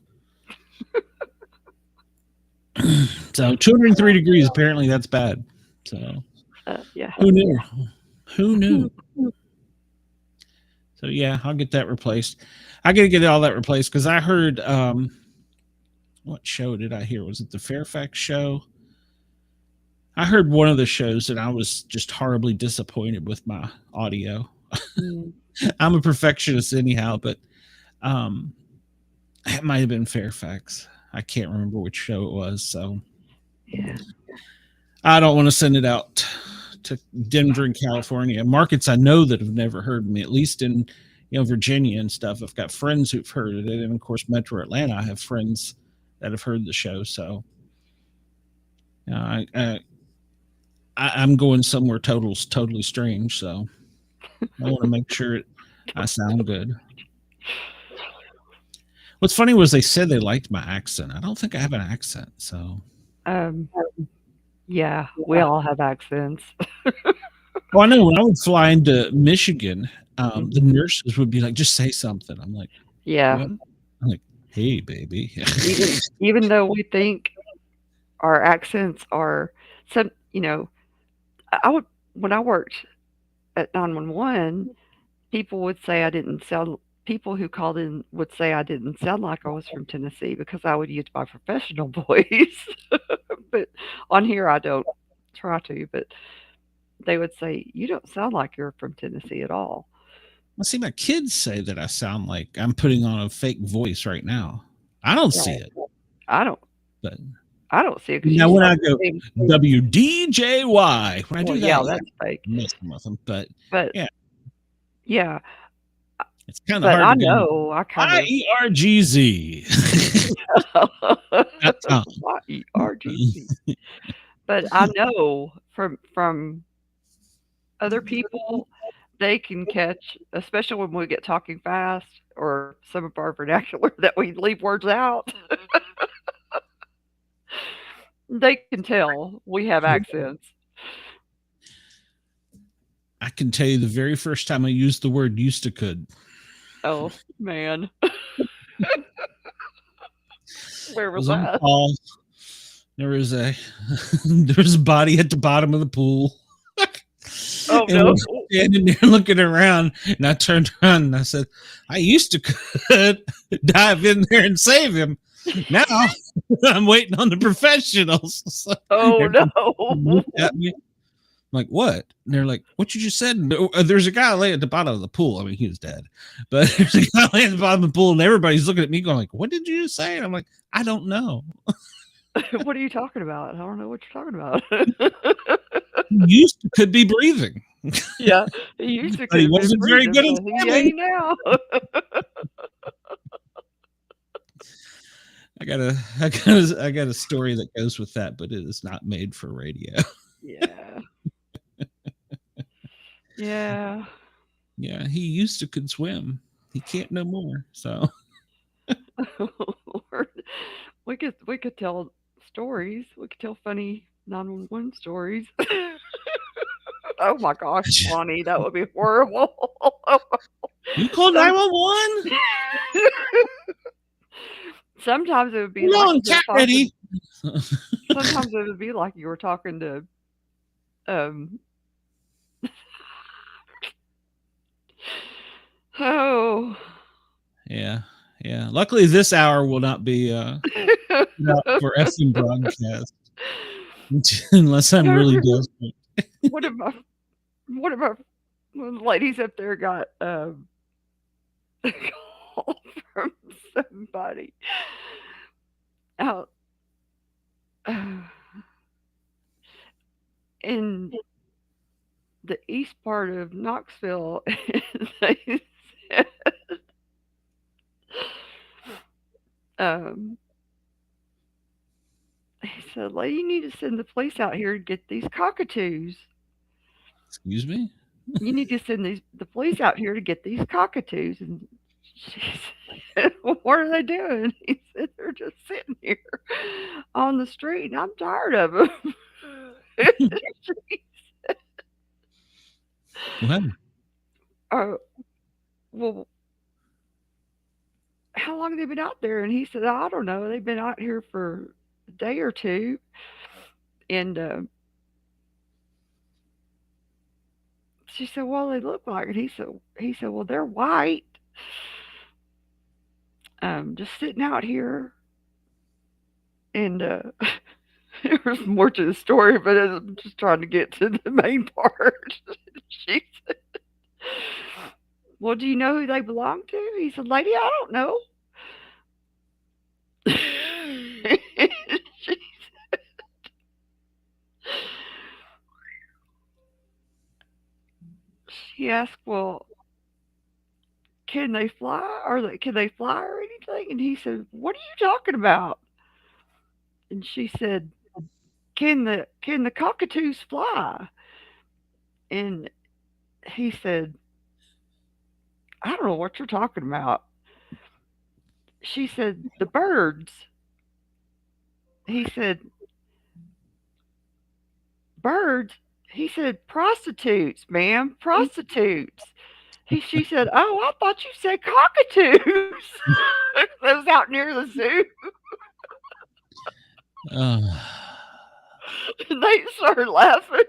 So 203 degrees, apparently that's bad. So who knew? So yeah, I'll get that replaced. I gotta get all that replaced because I heard what show did I hear? Was it the Fairfax show? I heard one of the shows and I was just horribly disappointed with my audio. I'm a perfectionist anyhow, but it might have been Fairfax. I can't remember which show it was. So I don't want to send it out to Denver and California, markets I know that have never heard of me, at least in Virginia and stuff. I've got friends who've heard of it, and of course Metro Atlanta, I have friends that have heard the show. So I'm going somewhere totally strange. So I want to make sure I sound good. What's funny was they said they liked my accent. I don't think I have an accent. So yeah, we all have accents. Well, I know when I would fly into Michigan, the nurses would be like, just say something. I'm like, yeah. what? I'm like, hey, baby. even though we think our accents are some, when I worked at 911, people who called in would say I didn't sound like I was from Tennessee because I would use my professional voice. But on here, I don't try to, but they would say, you don't sound like you're from Tennessee at all. Well, see, my kids say that I sound like I'm putting on a fake voice right now. I don't see it. I don't. But I don't see it. Now, when I go WDJY, when I do that, that's fake. I'm messing with them. But yeah. It's kind of but hard. I know. I kind of IERGZ. IERGZ. But I know from other people, they can catch, especially when we get talking fast or some of our vernacular that we leave words out. They can tell we have accents. I can tell you the very first time I used the word used to could. Oh, man. Where I was was on that? call. There was a body at the bottom of the pool. Oh And no! we're standing there looking around, and I turned around and I said, I used to could dive in there and save him. Now I'm waiting on the professionals. So Oh everybody no! looked at me. I'm like, what? And they're like, what you just said? And there's a guy laying at the bottom of the pool. I mean, he was dead, but there's a guy laying at the bottom of the pool, and everybody's looking at me going like, what did you just say? And I'm like, I don't know. What are you talking about? I don't know what you're talking about. He used to could be breathing, Yeah, he used to but he could have been wasn't very breathing, good at but he swimming. ain't now. I got a story that goes with that, but it is not made for radio. Yeah. Yeah. Yeah, he used to could swim. He can't no more. So Lord. We could tell stories. We could tell funny 911 stories. Oh my gosh, Bonnie, that would be horrible. you call Some 911? sometimes it would be Hold like on, you were cat talking. ready. Sometimes it would be like you were talking to um oh Yeah, yeah. Luckily, this hour will not be not for FM broadcast unless I'm really desperate. one of my one of my one of the ladies up there got a call from somebody out in the east part of Knoxville. And they said, um, he said, "Lady, you need to send the police out here to get these cockatoos. Excuse me? You need to send the police out here to get these cockatoos." And she said, "Well, what are they doing?" He said, "They're just sitting here on the street, and I'm tired of them." What? Oh, well, how long have they been out there? And he said, I don't know. They've been out here for a day or two. And she said, well, they look like it. He said, well, they're white. Just sitting out here. And there was more to the story, but I'm just trying to get to the main part. She said, well, do you know who they belong to? He said, lady, I don't know. she, she asked, well, can they fly? Can they fly or anything? And he said, what are you talking about? And she said, can the cockatoos fly? And he said, I don't know what you're talking about. She said, the birds. He said, birds? He said, prostitutes, ma'am, prostitutes. She said, oh, I thought you said cockatoos. That was out near the zoo. And they started laughing.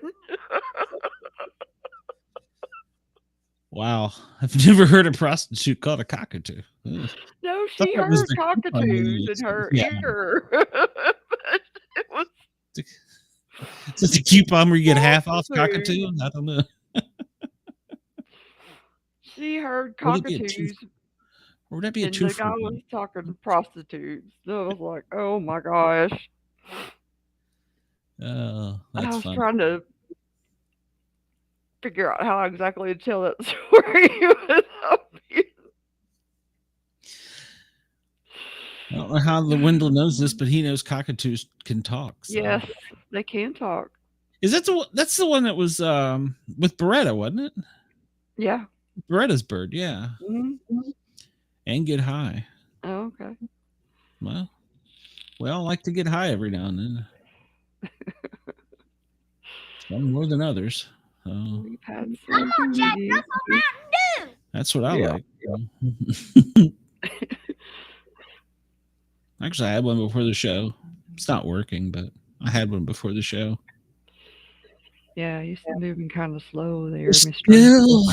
Wow. I've never heard a prostitute called a cockatoo. Ugh. No, Thought she that was heard the coupon they cockatoos in used. her Yeah. ear. But it was Is this a coupon where you get half off cockatoo. cockatoo? I don't know. She heard Would it be a two? cockatoos, Or would that be a and two the for guy one? was talking prostitutes. So I was like, oh my gosh. Oh, I that's was fun. trying to figure out how exactly to tell that story without being. I don't know how the Wendell knows this, but he knows cockatoos can talk. So. Yes, they can talk. Is that that's the one that was with Beretta, wasn't it? Yeah. Beretta's bird, yeah. Mm-hmm. And get high. Oh, okay. Well, we all like to get high every now and then. Some more than others. So. We've had some too many. That's what I like. Actually, I had one before the show. It's not working, but I had one before the show. Yeah, you're moving kind of slow there, We're Mr. still,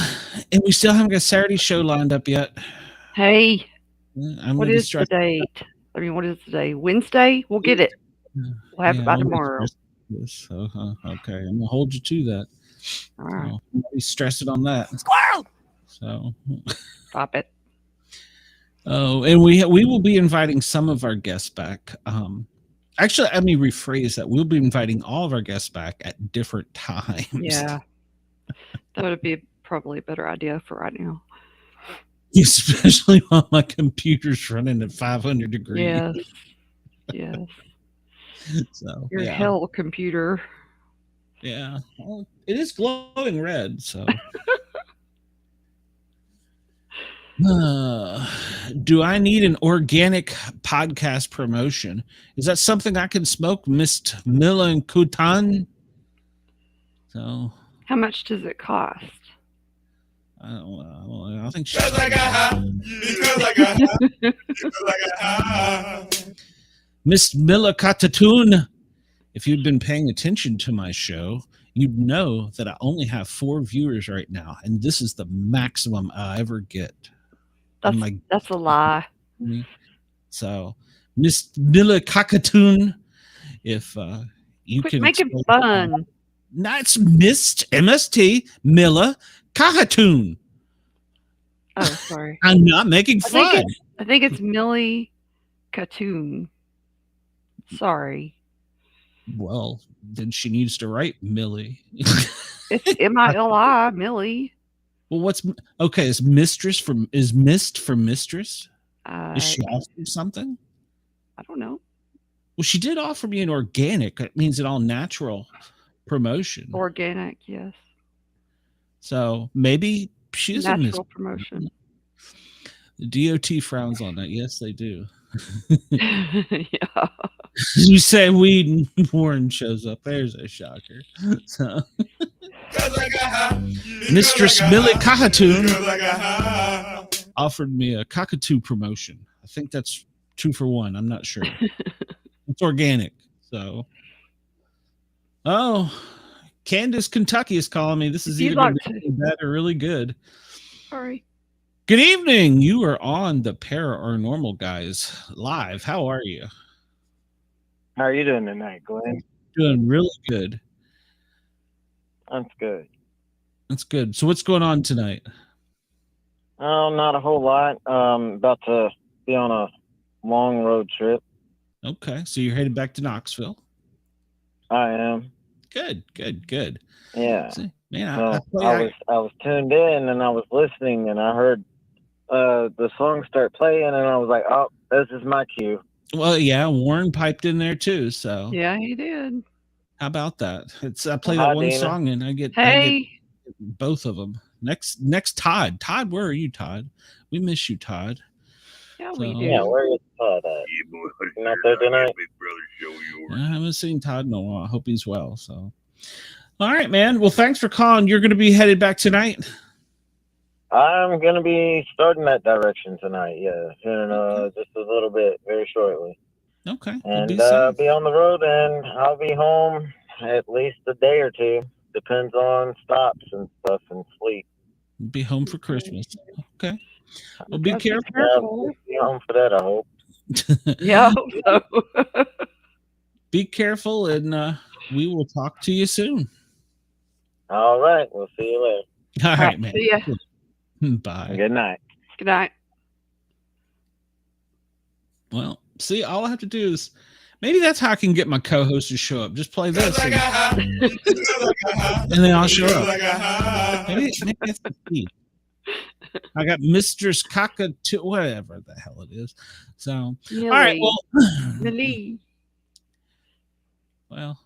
and we still haven't got Saturday show lined up yet. Hey, I'm what gonna be is the stressed. date? I mean, what is today? Wednesday? We'll get it. We'll have it by I'm gonna be tomorrow. stressed with this. So, okay, I'm gonna hold you to that. All right. So, I'm gonna be stressing on that. So, Stop it. oh, and we will be inviting some of our guests back. Actually, let me rephrase that. We'll be inviting all of our guests back at different times. Yeah. That would be probably a better idea for right now. Especially while my computer's running at 500 degrees. Yes. Yes. So Your yeah. hell computer. Yeah. Well, it is glowing red, so. Do I need an organic podcast promotion? Is that something I can smoke, Miss Milla and Kutan? So How much does it cost? I don't know. I think Miss Milla Katatoon, if you'd been paying attention to my show, you'd know that I only have 4 viewers right now, and this is the maximum I ever get. That's a lie. So, Miss Milla Kakatoon, if you Quit can making fun. No, it's MST Milla Kakatoon. Oh, sorry. I'm not making fun. I think it's Millie Katoon. Sorry. Well, then she needs to write Millie. It's Mili, Millie. Well, what's okay? Is mist for mistress? Is she offering something? I don't know. Well, she did offer me an organic. That means an all natural promotion. Organic, yes. So maybe she's natural a mistress. Promotion. The DOT frowns on that. Yes, they do. Yeah. You say weed and Warren shows up. There's a shocker. So, Mistress Millie Cockatoon offered me a cockatoo promotion. I think that's 2 for 1. I'm not sure. It's organic. So, Candace, Kentucky is calling me. This is either going to be bad or really good. Sorry. Good evening. You are on the Paranormal Guys live. How are you? How are you doing tonight, Glenn? Doing really good. That's good. That's good. So what's going on tonight? Oh, not a whole lot. About to be on a long road trip. Okay. So you're headed back to Knoxville? I am. Good. Yeah. See, man, I was tuned in and I was listening and I heard the song start playing and I was like, oh, this is my cue. Well, yeah, Warren piped in there too. So yeah, he did. How about that? I play that one song and I get both of them. Next, Todd. Todd, where are you, Todd? We miss you, Todd. Yeah, we do. Yeah, where is Todd at? Not there tonight. I haven't seen Todd in a while. I hope he's well. So, all right, man. Well, thanks for calling. You're going to be headed back tonight. I'm going to be starting that direction tonight, yeah, in just a little bit, very shortly. Okay. And I'll be on the road, and I'll be home at least a day or two. Depends on stops and stuff and sleep. Be home for Christmas. Okay. Well, be careful. Yeah, be home for that, I hope. Yeah, I hope so. Be careful, and we will talk to you soon. All right. We'll see you later. All right, man. See ya. Bye. Good night. Good night. Well, see, all I have to do is maybe that's how I can get my co-host to show up. Just play this, and then I'll show up. Maybe that's the key. I got Mistress Cockatoo, whatever the hell it is. So, Millie. all right. Millie. Well,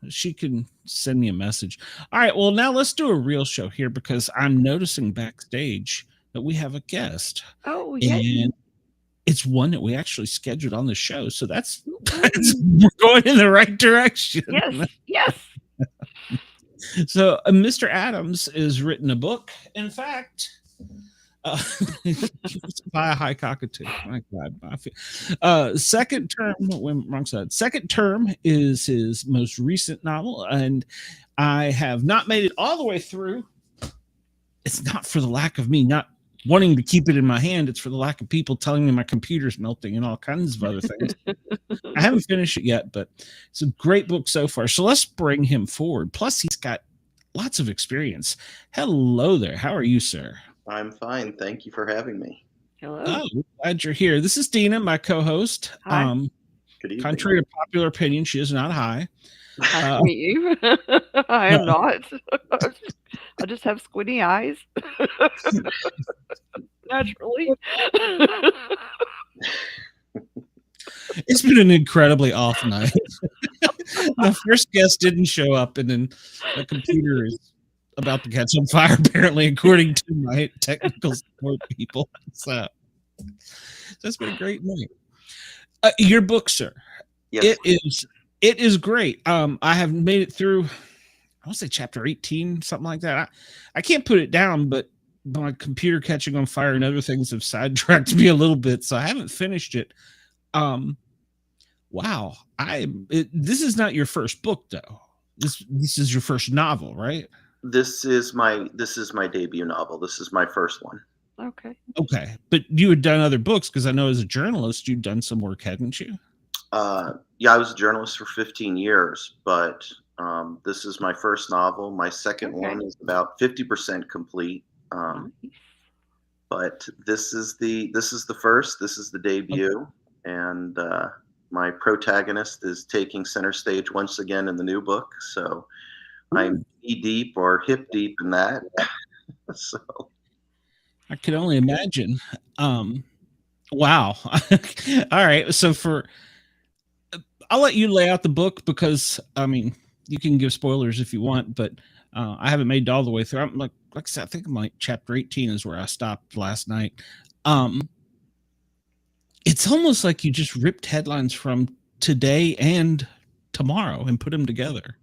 she can send me a message. All right. Well, now let's do a real show here because I'm noticing backstage that we have a guest. Oh, yeah. And it's one that we actually scheduled on the show. So that's we're going in the right direction. Yes. So Mr. Adams has written a book. In fact, Uh, by a high cockatoo. My God. Second term, wrong side. Second term is his most recent novel, and I have not made it all the way through. It's not for the lack of me not wanting to keep it in my hand. It's for the lack of people telling me my computer's melting and all kinds of other things. I haven't finished it yet, but it's a great book so far. So let's bring him forward. Plus, he's got lots of experience. Hello there. How are you, sir? I'm fine. Thank you for having me. Hello. Oh, glad you're here. This is Dina, my co-host. Hi. Good evening. Contrary to popular opinion, she is not high. Nice to meet you. I am not. I just have squinty eyes. Naturally. It's been an incredibly off night. The first guest didn't show up, and then the computer is about to catch on fire, apparently, according to my technical support people. So that's been a great night. Your book, sir. Yes. It is great. I have made it through, I want to say chapter 18, something like that. I can't put it down, but my computer catching on fire and other things have sidetracked me a little bit, so I haven't finished it. Wow. This is not your first book, though. This is your first novel, right? This is my debut novel. This is my first one. Okay. Okay, but you had done other books, because I know as a journalist you'd done some work, hadn't you? Yeah, I was a journalist for 15 years, but this is my first novel. My second one is about 50% complete. But this is the first. This is the debut, and my protagonist is taking center stage once again in the new book. So I'm knee deep or hip deep in that. So I can only imagine. Wow. All right. So I'll let you lay out the book, because I mean, you can give spoilers if you want, but I haven't made it all the way through. I'm like I said, I think I'm like chapter 18 is where I stopped last night. It's almost like you just ripped headlines from today and tomorrow and put them together.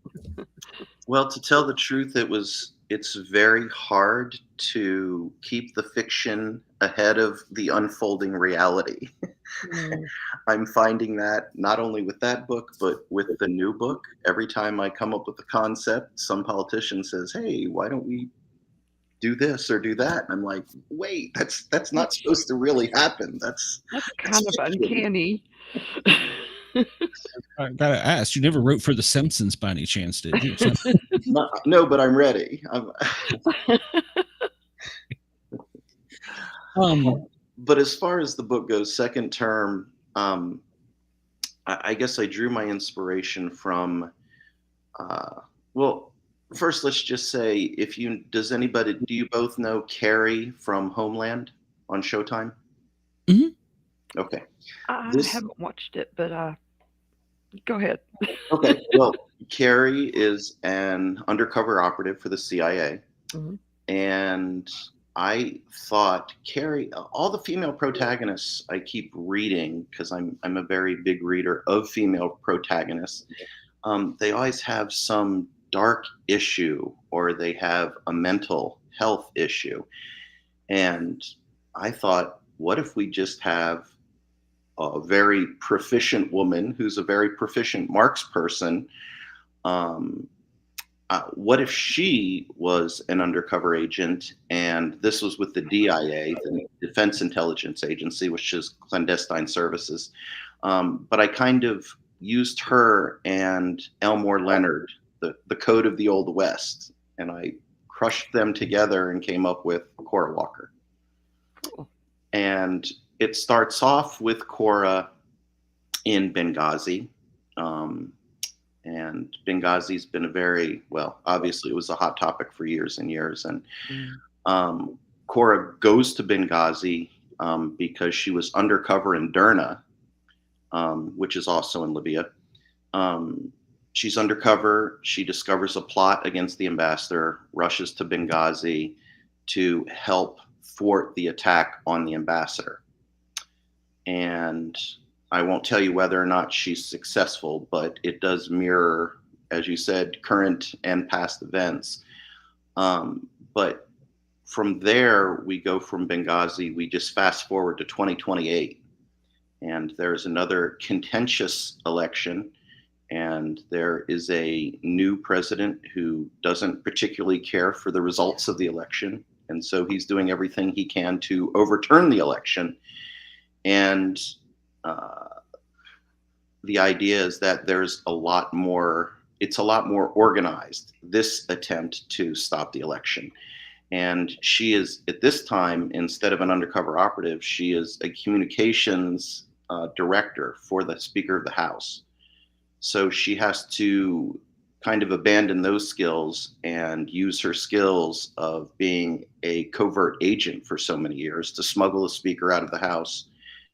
Well, to tell the truth, it's very hard to keep the fiction ahead of the unfolding reality. I'm finding that not only with that book, but with the new book. Every time I come up with a concept, some politician says, "Hey, why don't we do this or do that?" And I'm like, "Wait, that's not supposed to really happen. That's kind of uncanny." I gotta ask, you never wrote for The Simpsons by any chance, did you? No, but I'm ready. But as far as the book goes, second term, I guess I drew my inspiration from, well, first let's just say, do you both know Carrie from Homeland on Showtime? Mm-hmm. Okay. I haven't watched it, but go ahead. Okay. Well, Carrie is an undercover operative for the CIA. Mhm. And I thought Carrie, all the female protagonists I keep reading, because I'm a very big reader of female protagonists, they always have some dark issue, or they have a mental health issue. And I thought, what if we just have a very proficient woman who's a very proficient marks person? What if she was an undercover agent, and this was with the DIA, the Defense Intelligence Agency, which is clandestine services. But I kind of used her and Elmore Leonard, the code of the Old West, and I crushed them together and came up with Cora Walker. Cool. And it starts off with Cora in Benghazi. And Benghazi's been obviously it was a hot topic for years and years. And Cora goes to Benghazi because she was undercover in Derna, which is also in Libya. She's undercover. She discovers a plot against the ambassador, rushes to Benghazi to help thwart the attack on the ambassador. And I won't tell you whether or not she's successful, but it does mirror, as you said, current and past events. But from there, we go from Benghazi, we just fast forward to 2028. And there's another contentious election. And there is a new president who doesn't particularly care for the results of the election. And so he's doing everything he can to overturn the election. And the idea is that there's a lot more, it's a lot more organized, this attempt to stop the election. And she is, at this time, instead of an undercover operative, she is a communications director for the Speaker of the House. So she has to kind of abandon those skills and use her skills of being a covert agent for so many years to smuggle the Speaker out of the House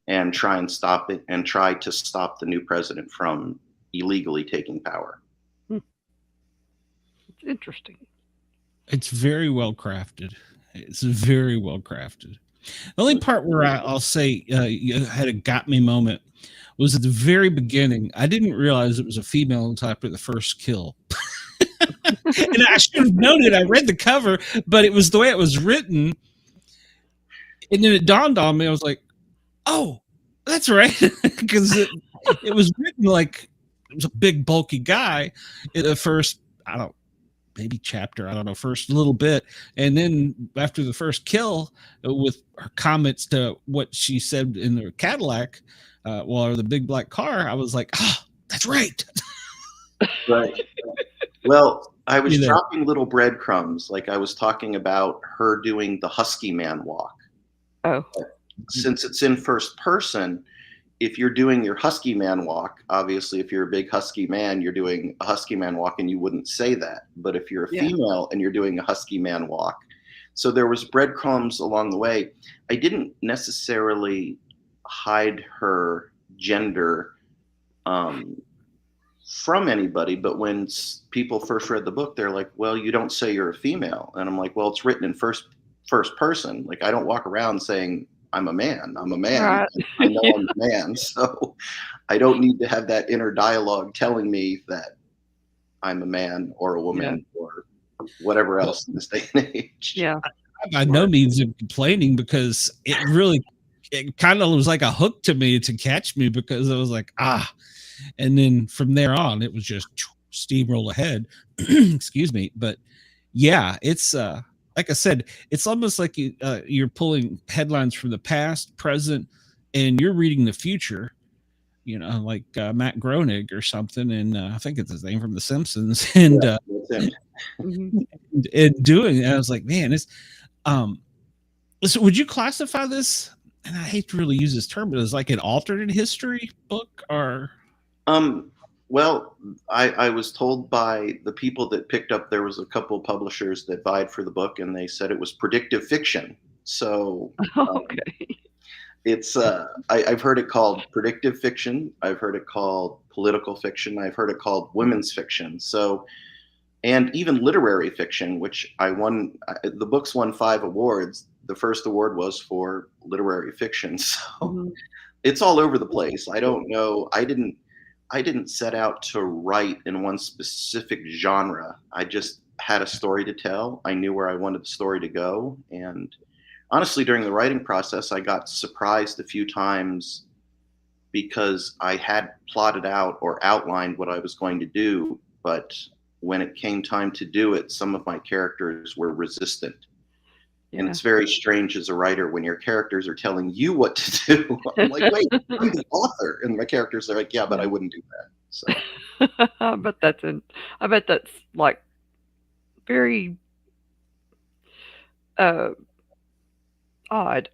and try and stop it, and try to stop the new president from illegally taking power. It's interesting. It's very well crafted. It's very well crafted. The only part where I'll say you had a got me moment was at the very beginning. I didn't realize it was a female until after the first kill. And I should have known it. I read the cover, but it was the way it was written. And then it dawned on me. I was like, oh, that's right. Because it was written like it was a big, bulky guy in the first, I don't know, maybe chapter, I don't know, first little bit. And then after the first kill, with her comments to what she said in the Cadillac, or the big black car, I was like, oh, that's right. Right. Well, I was dropping little breadcrumbs. Like I was talking about her doing the husky man walk. Oh. Since it's in first person, if you're doing your husky man walk, obviously if you're a big husky man, you're doing a husky man walk and you wouldn't say that. But if you're a female and you're doing a husky man walk, so there was breadcrumbs along the way. I didn't necessarily hide her gender from anybody, but when people first read the book, they're like, well, you don't say you're a female. And I'm like, well, it's written in first person. Like I don't walk around saying I'm a man. I'm a man. Right. I know I'm a man. So I don't need to have that inner dialogue telling me that I'm a man or a woman or whatever else in this day and age. Yeah. By no means of complaining, because it kind of was like a hook to me to catch me, because I was like, and then from there on, it was just steamroll ahead. Excuse me. But yeah, it's, like I said, it's almost like you're pulling headlines from the past, present, and you're reading the future, like Matt Groening or something. And I think it's his name from The Simpsons. And, and doing it, I was like, man, it's, so would you classify this, and I hate to really use this term, but as like an alternate history book, or? Well, I was told by the people that picked up, there was a couple of publishers that vied for the book, and they said it was predictive fiction. So okay. It's I've heard it called predictive fiction. I've heard it called political fiction. I've heard it called women's fiction. So, and even literary fiction, which I won. The books won 5 awards. The first award was for literary fiction. So it's all over the place. I don't know. I didn't set out to write in one specific genre. I just had a story to tell. I knew where I wanted the story to go. And honestly, during the writing process, I got surprised a few times because I had plotted out or outlined what I was going to do. But when it came time to do it, some of my characters were resistant. And it's very strange as a writer when your characters are telling you what to do. I'm like, wait, I'm the author. And my characters are like, yeah, but I wouldn't do that. So I bet that's like very odd.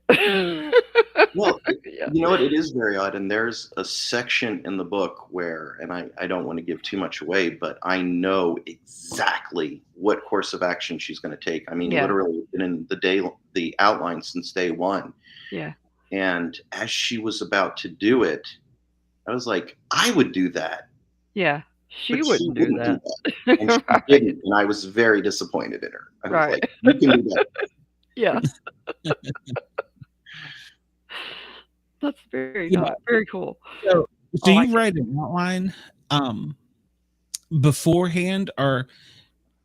well, you know what? It is very odd. And there's a section in the book where, and I don't want to give too much away, but I know exactly what course of action she's going to take. I mean, literally been in the outline since day one. Yeah. And as she was about to do it, I was like, I would do that. Yeah. She wouldn't do that. And she didn't. And I was very disappointed in her. I was like, you can do that. Yeah. That's very very cool. So you write an outline beforehand, or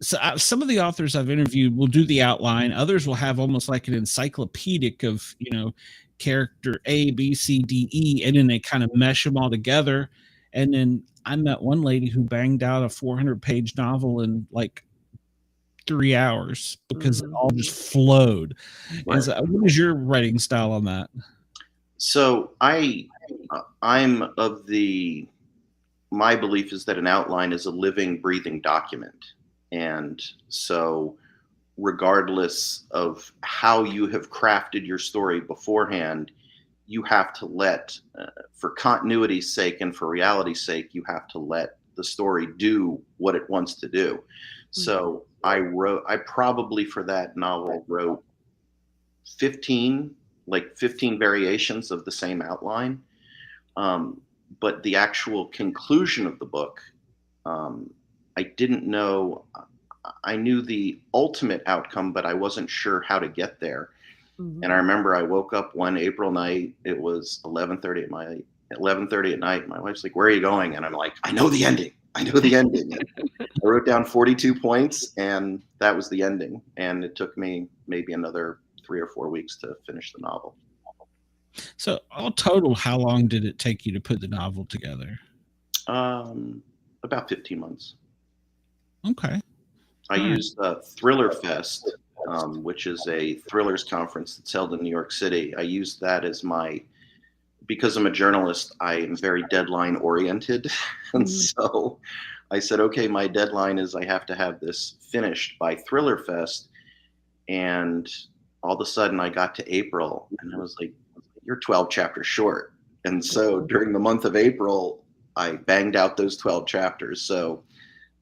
So some of the authors I've interviewed will do the outline. Others will have almost like an encyclopedic of, character A, B, C, D, E, and then they kind of mesh them all together. And then I met one lady who banged out a 400-page novel in like 3 hours because it all just flowed. Right. So what is your writing style on that? So I'm of my belief is that an outline is a living, breathing document. And so regardless of how you have crafted your story beforehand, you have to let, for continuity's sake and for reality's sake, you have to let the story do what it wants to do. So I probably for that novel wrote 15 variations of the same outline. But the actual conclusion of the book, I didn't know. I knew the ultimate outcome, but I wasn't sure how to get there. And I remember I woke up one April night. It was 11:30 at night. My wife's like, "Where are you going?" And I'm like, "I know the ending. I know the ending." I wrote down 42 points, and that was the ending. And it took me maybe another 3 or 4 weeks to finish the novel. So all total, how long did it take you to put the novel together? About 15 months. Okay. I used Thriller Fest, which is a thrillers conference that's held in New York City. I used that as because I'm a journalist, I am very deadline oriented. And so I said, okay, my deadline is I have to have this finished by Thriller Fest. And all of a sudden I got to April and I was like, you're 12 chapters short. And so during the month of April, I banged out those 12 chapters. So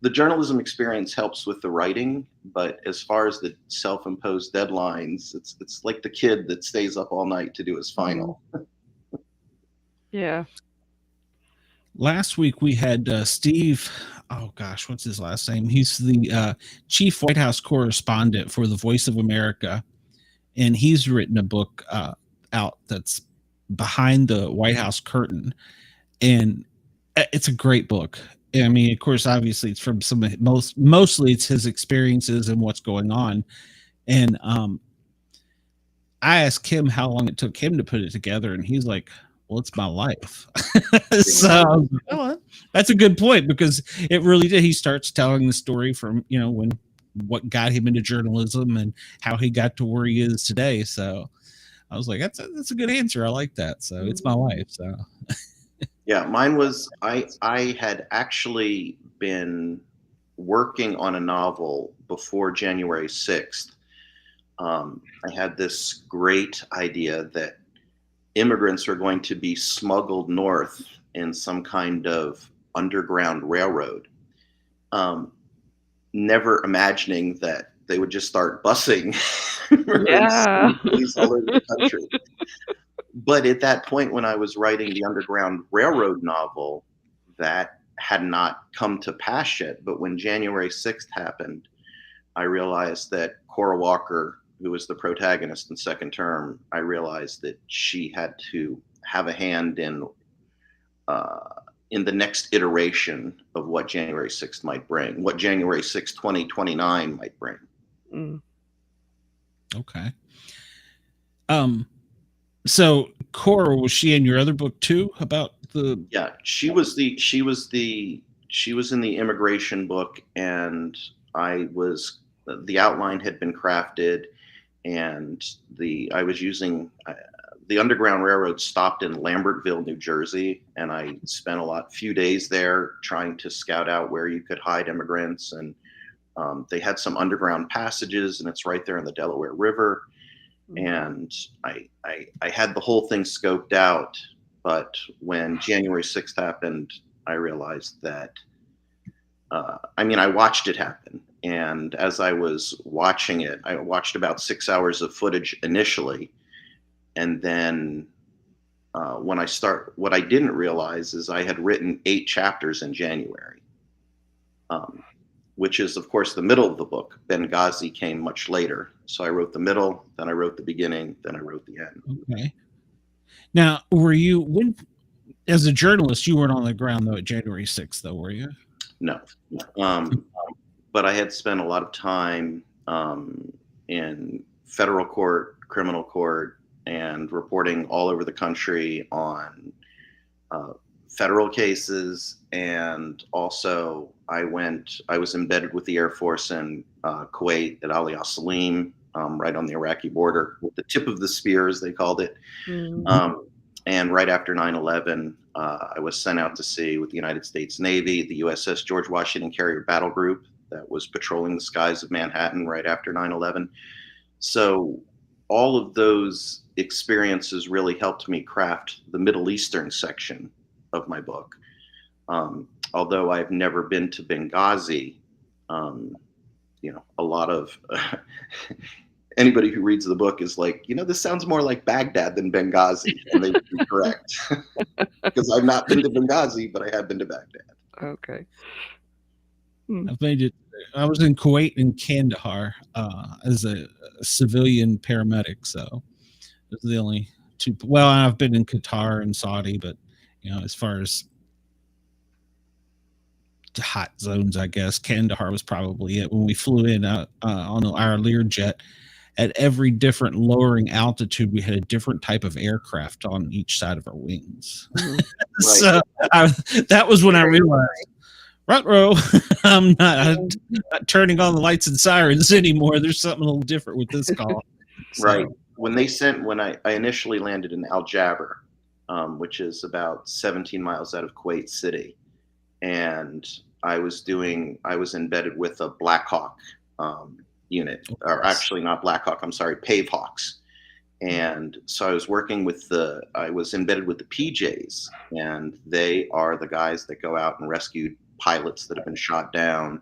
the journalism experience helps with the writing, but as far as the self-imposed deadlines, it's like the kid that stays up all night to do his final. Yeah. Last week we had Steve. Oh gosh, what's his last name? He's the chief White House correspondent for the Voice of America, and he's written a book out that's behind the White House curtain, and it's a great book. I mean, of course, obviously, it's from mostly it's his experiences and what's going on, and I asked him how long it took him to put it together, and he's like, well, it's my life. So that's a good point because it really did. He starts telling the story from, what got him into journalism and how he got to where he is today. So I was like, that's a good answer. I like that. So it's my life. So yeah, mine was, I had actually been working on a novel before January 6th. I had this great idea that immigrants are going to be smuggled north in some kind of underground railroad, never imagining that they would just start busing all over the country. But at that point, when I was writing the Underground Railroad novel, that had not come to pass yet. But when January 6th happened, I realized that Cora Walker, who was the protagonist in Second Term, I realized that she had to have a hand in the next iteration of what January 6th might bring, what January 6th, 2029 might bring. Okay. So Cora, was she in your other book too about the? Yeah, she was in the immigration book, and the outline had been crafted, and I was using the Underground Railroad stopped in Lambertville, New Jersey, and I spent few days there trying to scout out where you could hide immigrants, and they had some underground passages, and it's right there in the Delaware River. And I had the whole thing scoped out, but when January 6th happened, I realized that, I watched it happen. And as I was watching it, I watched about 6 hours of footage initially. And then what I didn't realize is I had written 8 chapters in January, which is, of course, the middle of the book. Benghazi came much later. So I wrote the middle, then I wrote the beginning, then I wrote the end. Okay. Now, as a journalist, you weren't on the ground, though, at January 6th, though, were you? No. but I had spent a lot of time in federal court, criminal court, and reporting all over the country on federal cases. And also I was embedded with the Air Force in Kuwait at Ali Al Salim, right on the Iraqi border, with the tip of the spear, as they called it. And right after 9/11, I was sent out to sea with the United States Navy, the USS George Washington Carrier Battle Group that was patrolling the skies of Manhattan right after 9/11. So all of those experiences really helped me craft the Middle Eastern section of my book. Although I've never been to Benghazi, a lot of anybody who reads the book is like, this sounds more like Baghdad than Benghazi, and they would be correct, because I've not been to Benghazi, but I have been to Baghdad. Okay. I've made it. I was in Kuwait and Kandahar as a civilian paramedic, so those are the only two. Well, I've been in Qatar and Saudi, but as far as hot zones, I guess Kandahar was probably it. When we flew in on our Learjet, at every different lowering altitude, we had a different type of aircraft on each side of our wings. So that was when I realized, ruh-roh, I'm not turning on the lights and sirens anymore. There's something a little different with this call. Right. When I initially landed in Al Jaber, which is about 17 miles out of Kuwait City, and I was embedded with a Black Hawk unit, or actually not Black Hawk, I'm sorry, Pave Hawks. And so I was embedded with the PJs, and they are the guys that go out and rescue pilots that have been shot down,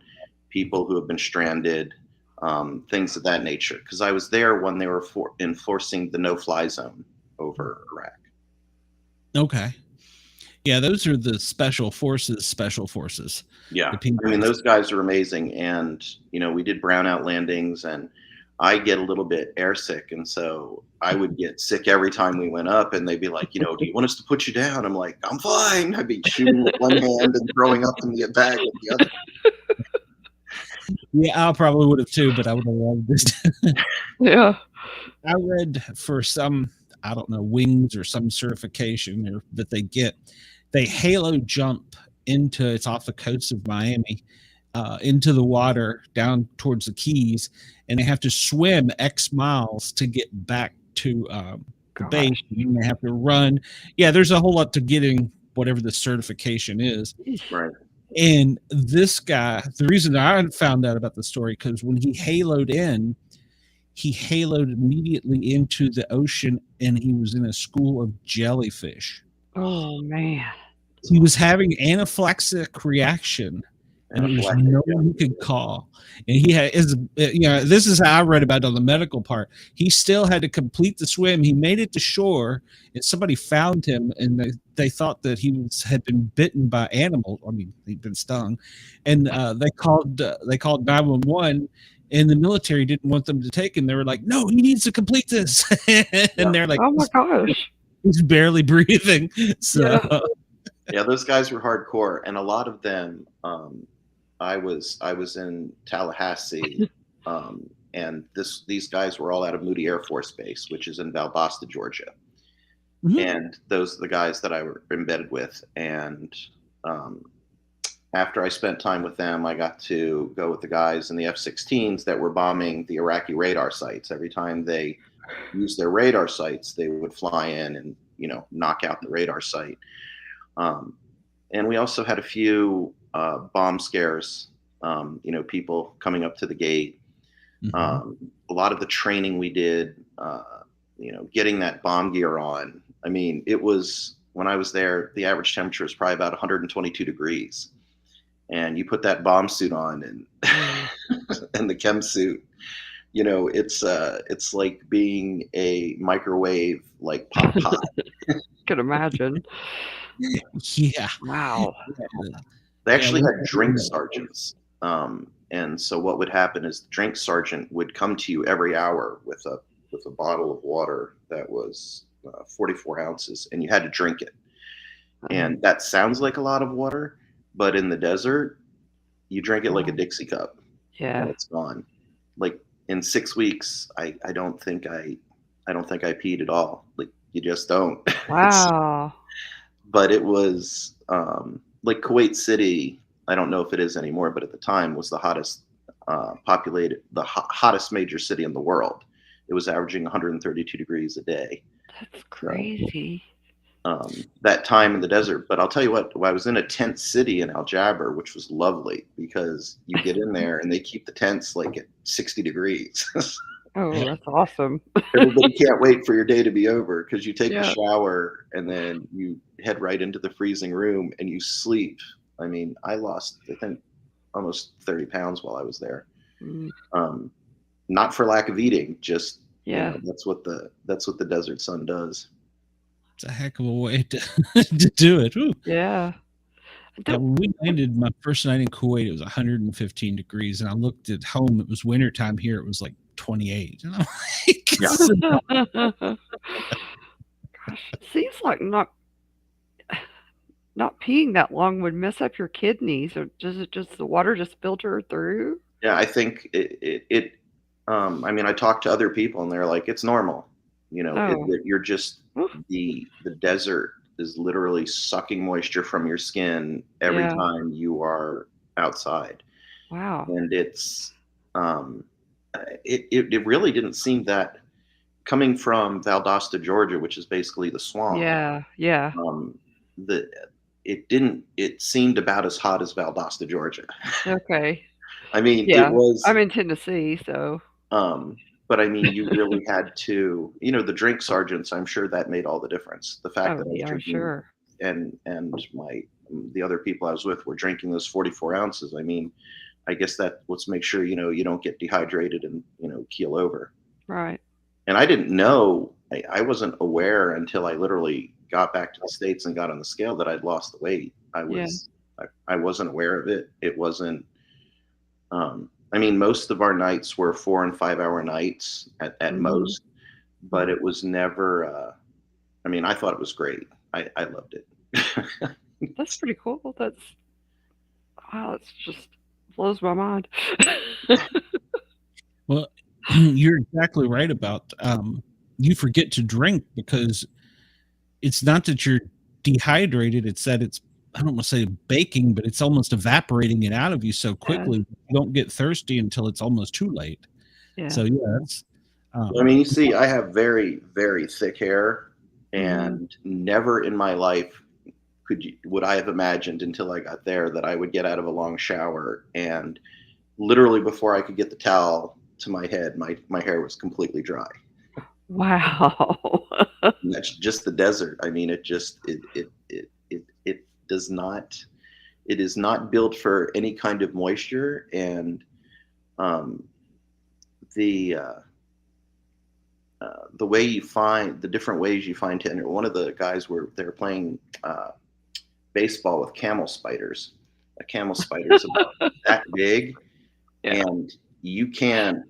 people who have been stranded, things of that nature. Because I was there when they were enforcing the no-fly zone over Iraq. Okay. Yeah, those are the special forces. Yeah, I mean, those guys are amazing. And, we did brownout landings, and I get a little bit airsick. And so I would get sick every time we went up, and they'd be like, do you want us to put you down? I'm like, I'm fine. I'd be shooting with one hand and throwing up in the bag with the other. Yeah, I probably would have too, but I would have loved this. Yeah. I read for some, I don't know, wings or some certification that they get, they halo jump it's off the coast of Miami, into the water down towards the Keys, and they have to swim X miles to get back to the base, and they have to run. Yeah, there's a whole lot to getting whatever the certification is. Right. And this guy, the reason I found out about the story, because when he haloed immediately into the ocean, and he was in a school of jellyfish. Oh, man. He was having anaphylactic reaction, and there was no one he could call. And he had, this is how I read about it on the medical part. He still had to complete the swim. He made it to shore, and somebody found him, and they thought that had been bitten by animals. I mean, he'd been stung, and they called 911. And the military didn't want them to take him. They were like, "No, he needs to complete this." And they're like, "Oh my gosh, he's barely breathing." So. Yeah, those guys were hardcore, and a lot of them. I was in Tallahassee, and these guys were all out of Moody Air Force Base, which is in Valdosta, Georgia. Mm-hmm. And those are the guys that I were embedded with. And after I spent time with them, I got to go with the guys in the F-16s that were bombing the Iraqi radar sites. Every time they used their radar sites, they would fly in and knock out the radar site. And we also had a few bomb scares, people coming up to the gate. Mm-hmm. A lot of the training we did, getting that bomb gear on. I mean, it was, when I was there, the average temperature is probably about 122 degrees. And you put that bomb suit on and and the chem suit, it's like being a microwave, like pop. Could imagine. Yeah. Wow. They actually had drink sergeants. And so what would happen is the drink sergeant would come to you every hour with a bottle of water that was 44 ounces, and you had to drink it. And that sounds like a lot of water, but in the desert, you drink it like a Dixie cup. Yeah. it's gone. Like in 6 weeks, I don't think I peed at all. Like you just don't. Wow. But it was like Kuwait City. I don't know if it is anymore, but at the time was the hottest hottest major city in the world. It was averaging 132 degrees a day. That's So, crazy. that time in the desert. But I'll tell you what, I was in a tent city in Al Jaber, which was lovely because you get in there and they keep the tents like at 60 degrees. Oh, that's awesome. Everybody can't wait for your day to be over because you take a Yeah. shower and then you head right into the freezing room and you sleep. I mean, I lost, I think, almost 30 pounds while I was there. Mm, Not for lack of eating, just Yeah. that's what the desert sun does. It's a heck of a way to, to do it. Ooh. Yeah. Yeah, when we landed my first night in Kuwait, it was 115 degrees, and I looked at home. It was wintertime here. It was like 28. And I'm like, Gosh, it seems like not peeing that long would mess up your kidneys, or does it just the water just filter through? Yeah, I think it I mean, I talked to other people and they're like, it's normal. Oh. You're just Oof. the desert is literally sucking moisture from your skin every Yeah. time you are outside. Wow. And it's it really didn't seem that coming from Valdosta, Georgia, which is basically the swamp. Yeah. Yeah. The it seemed about as hot as Valdosta, Georgia. Okay. I mean, Yeah. it was I'm in Tennessee, so. but I mean, you really had to, the drink sergeants, I'm sure that made all the difference. The fact Oh, that I was yeah, drinking sure. and the other people I was with were drinking those 44 ounces. I mean, I guess that let's make sure, you don't get dehydrated and, keel over. Right. And I didn't know, I wasn't aware until I literally got back to the States and got on the scale that I'd lost the weight. I wasn't aware of it. It wasn't, I mean, most of our nights were 4 and 5 hour nights at Mhm. most, but it was never, I mean, I thought it was great. I loved it. That's pretty cool. Wow, it's just blows my mind. well, you're exactly right about you forget to drink because it's not that you're dehydrated, it's that it's, I don't want to say baking, but it's almost evaporating it out of you so quickly you don't get thirsty until it's almost too late. Yeah. So yeah, that's I mean, you see, I have very, very thick hair, Mhm. and never in my life would I have imagined until I got there that I would get out of a long shower and literally before I could get the towel to my head, my hair was completely dry. Wow. And that's just the desert. I mean, it does not. It is not built for any kind of moisture, and the way you find the different ways you find to enter. One of the guys they're playing baseball with camel spiders. A camel spider is about that big, Yeah. and you can't.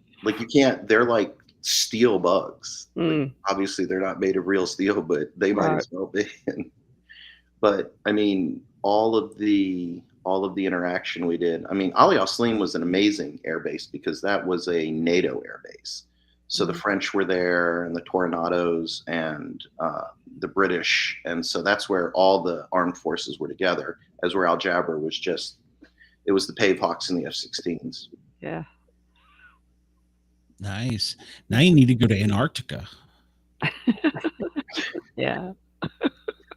They're like steel bugs. Like, obviously, they're not made of real steel, but they might Right. as well be. But I mean, all of the interaction we did. I mean, Ali Al Salim was an amazing air base because that was a NATO air base. So the French were there, and the Tornadoes, and the British, and so that's where all the armed forces were together. As where Al Jaber was it was the Pavehawks and the F-16s. Yeah. nice. Now you need to go to Antarctica. Yeah.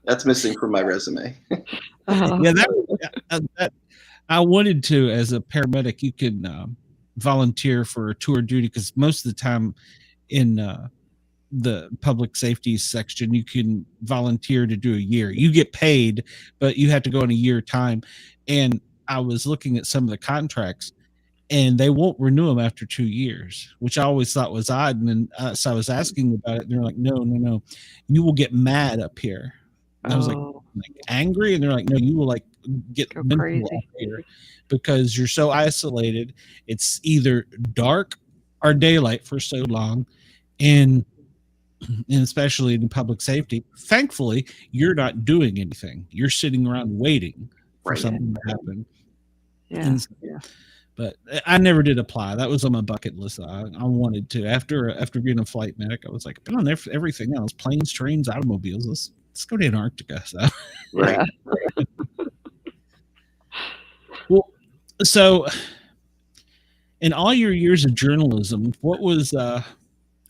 That's missing from my resume. Yeah, that I wanted to, as a paramedic, you can volunteer for a tour duty because most of the time in the public safety section, you can volunteer to do a year. You get paid, but you have to go in a year time. And I was looking at some of the contracts, and they won't renew them after 2 years, which I always thought was odd. And then so I was asking about it, and they're like, no, you will get mad up here. And I was like angry, and they're like, no, you will like get Go mental crazy. up here because you're so isolated. It's either dark or daylight for so long, and especially in public safety. Thankfully, you're not doing anything. You're sitting around waiting for Right. something to happen. Yeah. And Yeah. but I never did apply. That was on my bucket list. I wanted to after being a flight medic. I was like, I've been on there for everything else: planes, trains, automobiles. Let's go to Antarctica. So, Right. Yeah. well, so in all your years of journalism, what was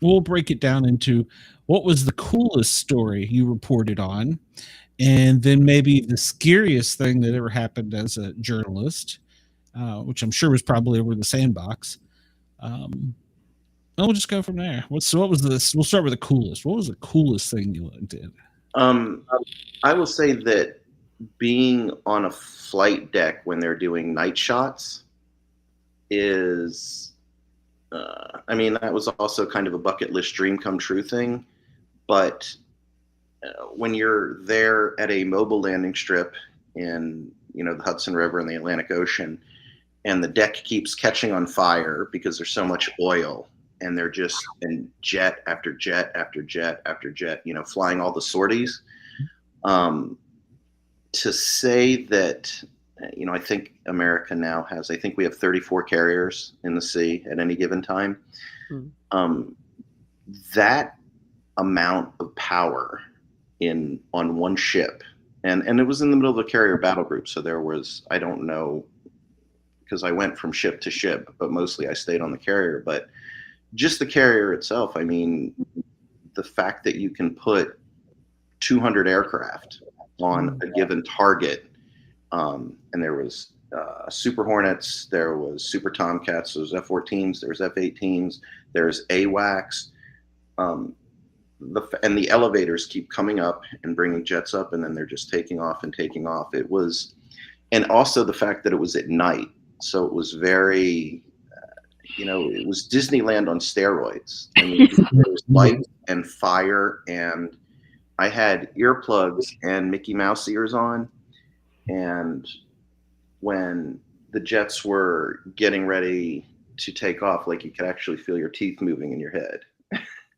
we'll break it down into what was the coolest story you reported on, and then maybe the scariest thing that ever happened as a journalist, which I'm sure was probably over the sandbox. And we'll just go from there. What was this? We'll start with the coolest. What was the coolest thing you did? I will say that being on a flight deck when they're doing night shots is, I mean, that was also kind of a bucket list dream come true thing. But when you're there at a mobile landing strip in, the Hudson River and the Atlantic Ocean, and the deck keeps catching on fire because there's so much oil, and they're just in jet after jet after jet after jet, flying all the sorties. To say that, I think America now has, I think we have 34 carriers in the sea at any given time. That amount of power on one ship, and it was in the middle of a carrier battle group. So there was, I don't know, because I went from ship to ship, but mostly I stayed on the carrier. But just the carrier itself, I mean, the fact that you can put 200 aircraft on a given target, and there was Super Hornets, there was Super Tomcats, there was F-14s, there's F-18s, there's AWACS, and the elevators keep coming up and bringing jets up, and then they're just taking off and taking off. It was, and also the fact that it was at night, so it was very, it was Disneyland on steroids. I mean, there was light and fire, and I had earplugs and Mickey Mouse ears on, and when the jets were getting ready to take off, like you could actually feel your teeth moving in your head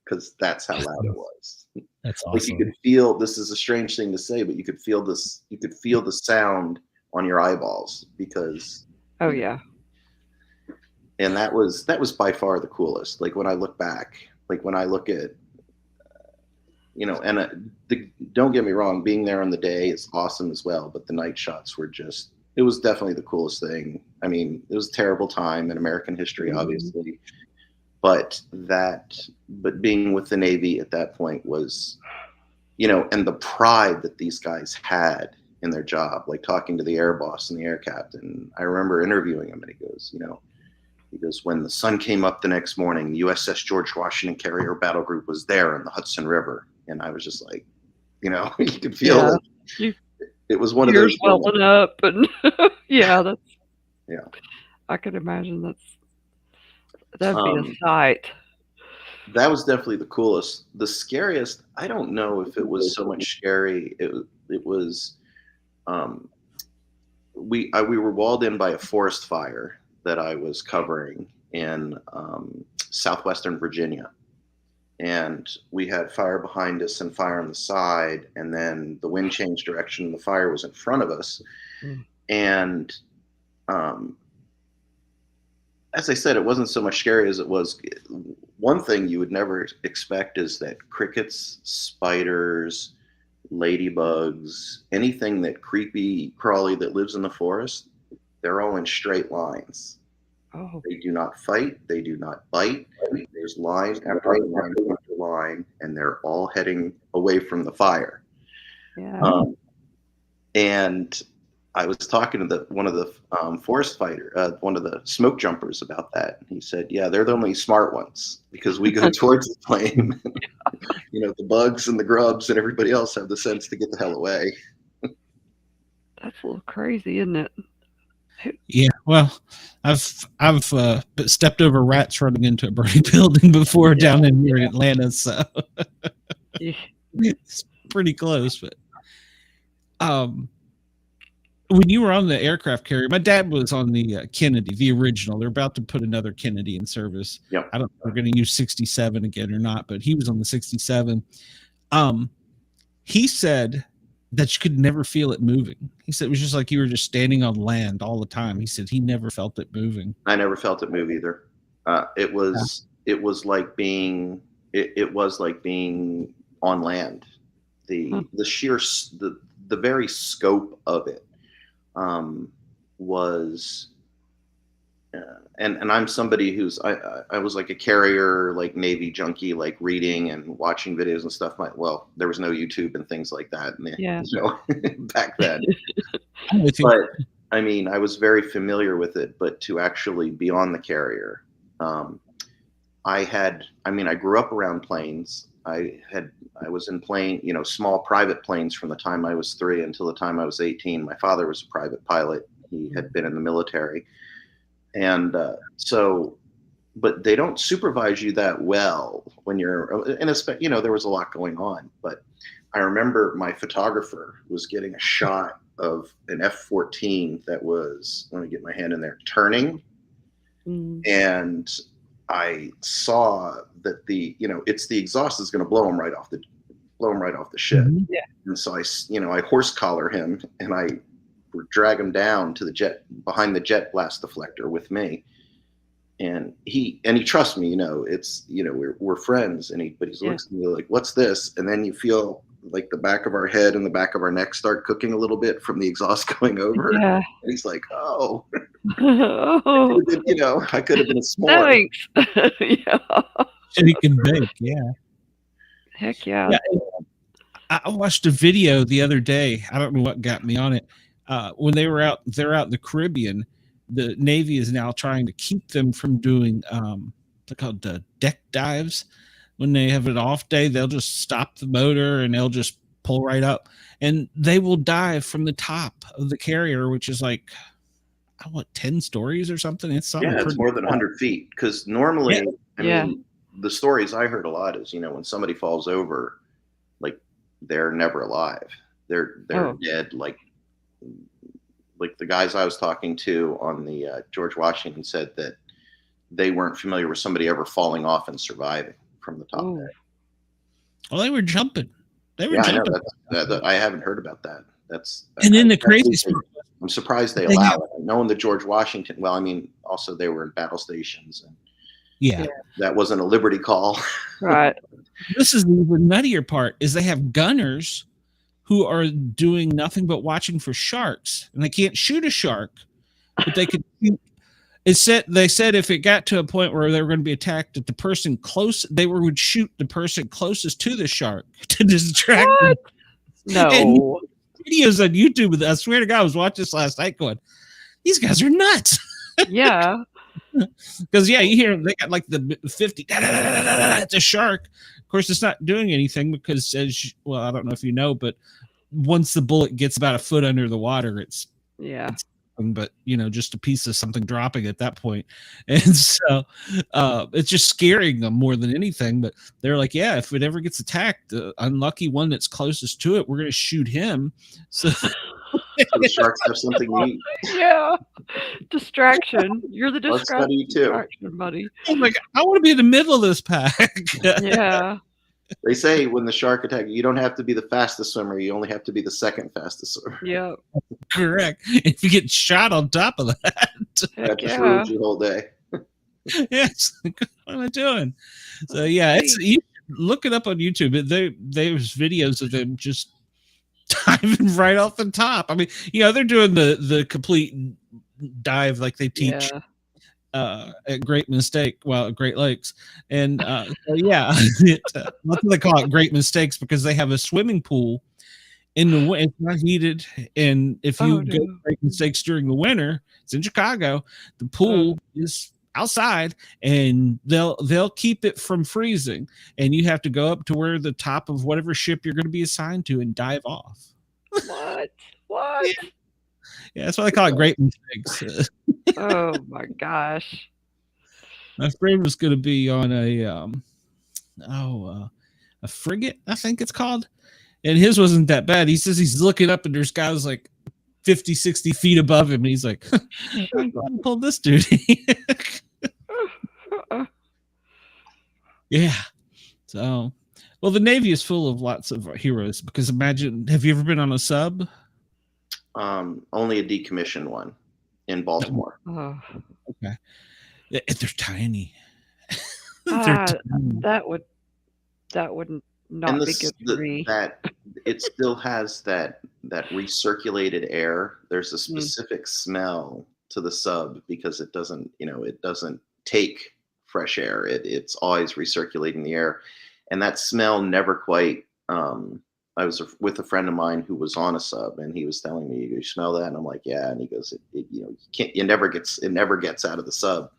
because that's how loud it was. That's awesome. Like you could feel, this is a strange thing to say, but you could feel this, you could feel the sound on your eyeballs because. Oh yeah. And that was by far the coolest. Like when I look back, like when I look at, don't get me wrong, being there on the day is awesome as well, but the night shots were just, it was definitely the coolest thing. I mean, it was a terrible time in American history, obviously, but being with the Navy at that point was, and the pride that these guys had in their job, like talking to the air boss and the air captain. I remember interviewing him, and he goes, when the sun came up the next morning, the USS George Washington Carrier Battle Group was there in the Hudson River. And I was just like, you could feel it was one of those welling up, and yeah, yeah. I could imagine that'd be a sight. That was definitely the coolest. The scariest, I don't know if it was so much scary. It was, we were walled in by a forest fire that I was covering in southwestern Virginia. And we had fire behind us and fire on the side, and then the wind changed direction and the fire was in front of us. And as I said, it wasn't so much scary as it was. One thing you would never expect is that crickets, spiders, ladybugs, anything that creepy crawly that lives in the forest, they're all in straight lines. Oh. They do not fight. They do not bite. There's line after line after line, and they're all heading away from the fire. Yeah. And I was talking to one of the forest fighter, one of the smoke jumpers about that. And he said, yeah, they're the only smart ones because we go towards the flame. The bugs and the grubs and everybody else have the sense to get the hell away. That's a little crazy, isn't it? Yeah, well, I've stepped over rats running into a burning building before down in here in Atlanta, so it's pretty close. But when you were on the aircraft carrier, my dad was on the Kennedy, the original. They're about to put another Kennedy in service. Yep. I don't know if they're going to use 67 again or not, but he was on the 67. He said that you could never feel it moving. He said it was just like you were just standing on land all the time. He said he never felt it moving. I never felt it move either. It was like being on land. The sheer the very scope of it was. And I'm somebody who's I was like a carrier, like Navy junkie, like reading and watching videos and stuff. Well, there was no YouTube and things like that, back then. But I mean, I was very familiar with it. But to actually be on the carrier, I grew up around planes. I was in small private planes from the time I was 3 until the time I was 18. My father was a private pilot. He had been in the military. And but they don't supervise you that well when you're in there was a lot going on. But I remember my photographer was getting a shot of an F-14 that was, let me get my hand in there, turning. And I saw that the exhaust is going to blow him right off the ship. Yeah. And so I horse collar him and I drag him down to the jet behind the jet blast deflector with me, and he trusts me. We're friends, but he looks at me like, "What's this?" And then you feel like the back of our head and the back of our neck start cooking a little bit from the exhaust going over. Yeah. And he's like, "Oh, Oh, I could have been a s'more." thanks. Yeah. So he can bake, yeah. Heck yeah. I watched a video the other day. I don't know what got me on it. When they're out in the Caribbean, the Navy is now trying to keep them from doing they're called deck dives. When they have an off day, they'll just stop the motor and they'll just pull right up, and they will dive from the top of the carrier, which is like 10 stories or something. It's something. Yeah, it's more than 100 feet. Because normally, I mean, the stories I heard a lot is when somebody falls over, like they're never alive. They're dead. Like the guys I was talking to on the George Washington said that they weren't familiar with somebody ever falling off and surviving from the top there. Well, they were jumping. I know I haven't heard about that. And then the craziest part, I'm surprised they allow it. Knowing the George Washington, well, I mean, also they were in battle stations, and that wasn't a liberty call. Right. This is the even nuttier part: is they have gunners who are doing nothing but watching for sharks, and they can't shoot a shark, but they could. They said if it got to a point where they were going to be attacked, that the person close, would shoot the person closest to the shark to distract them. No. And videos on YouTube. I swear to God, I was watching this last night going, these guys are nuts. Yeah. Because you hear they got like the 50. It's a shark. Of course, it's not doing anything because, I don't know if you know, but once the bullet gets about a foot under the water, it's but just a piece of something dropping at that point. And so it's just scaring them more than anything. But they're like, if it ever gets attacked, the unlucky one that's closest to it, we're going to shoot him. So the sharks have something neat. Yeah. Distraction. You're the distraction buddy. I'm like, I want to be in the middle of this pack. Yeah. They say when the shark attacks, you don't have to be the fastest swimmer. You only have to be the second fastest swimmer. Yeah. Correct. If you get shot on top of that, that just ruins your whole day. Yes. What am I doing? So you look it up on YouTube. There's videos of them just diving right off the top. I mean, they're doing the complete dive like they teach. At Great Lakes, and that's what they call it, Great Mistakes, because they have a swimming pool in the winter. It's not heated, and if you go to Great Mistakes during the winter, it's in Chicago. The pool is outside, and they'll keep it from freezing, and you have to go up to where the top of whatever ship you're going to be assigned to and dive off. What? Yeah, that's why they call it Great Mistakes. Oh my gosh. My friend was going to be on a frigate, I think it's called. And his wasn't that bad. He says he's looking up and there's guys like 50, 60 feet above him. And he's like, I'm going to pull this duty. Yeah. So, Well, the Navy is full of lots of heroes because imagine, have you ever been on a sub? Only a decommissioned one in Baltimore. Oh, Okay. They're tiny. ah, that would not And be good for me. that it still has that recirculated air. There's a Mm. specific smell to the sub because it doesn't take fresh air. It's always recirculating the air, and that smell never quite. I was with a friend of mine who was on a sub, and he was telling me, "You smell that?" And I'm like, "Yeah." And he goes, it never gets out of the sub."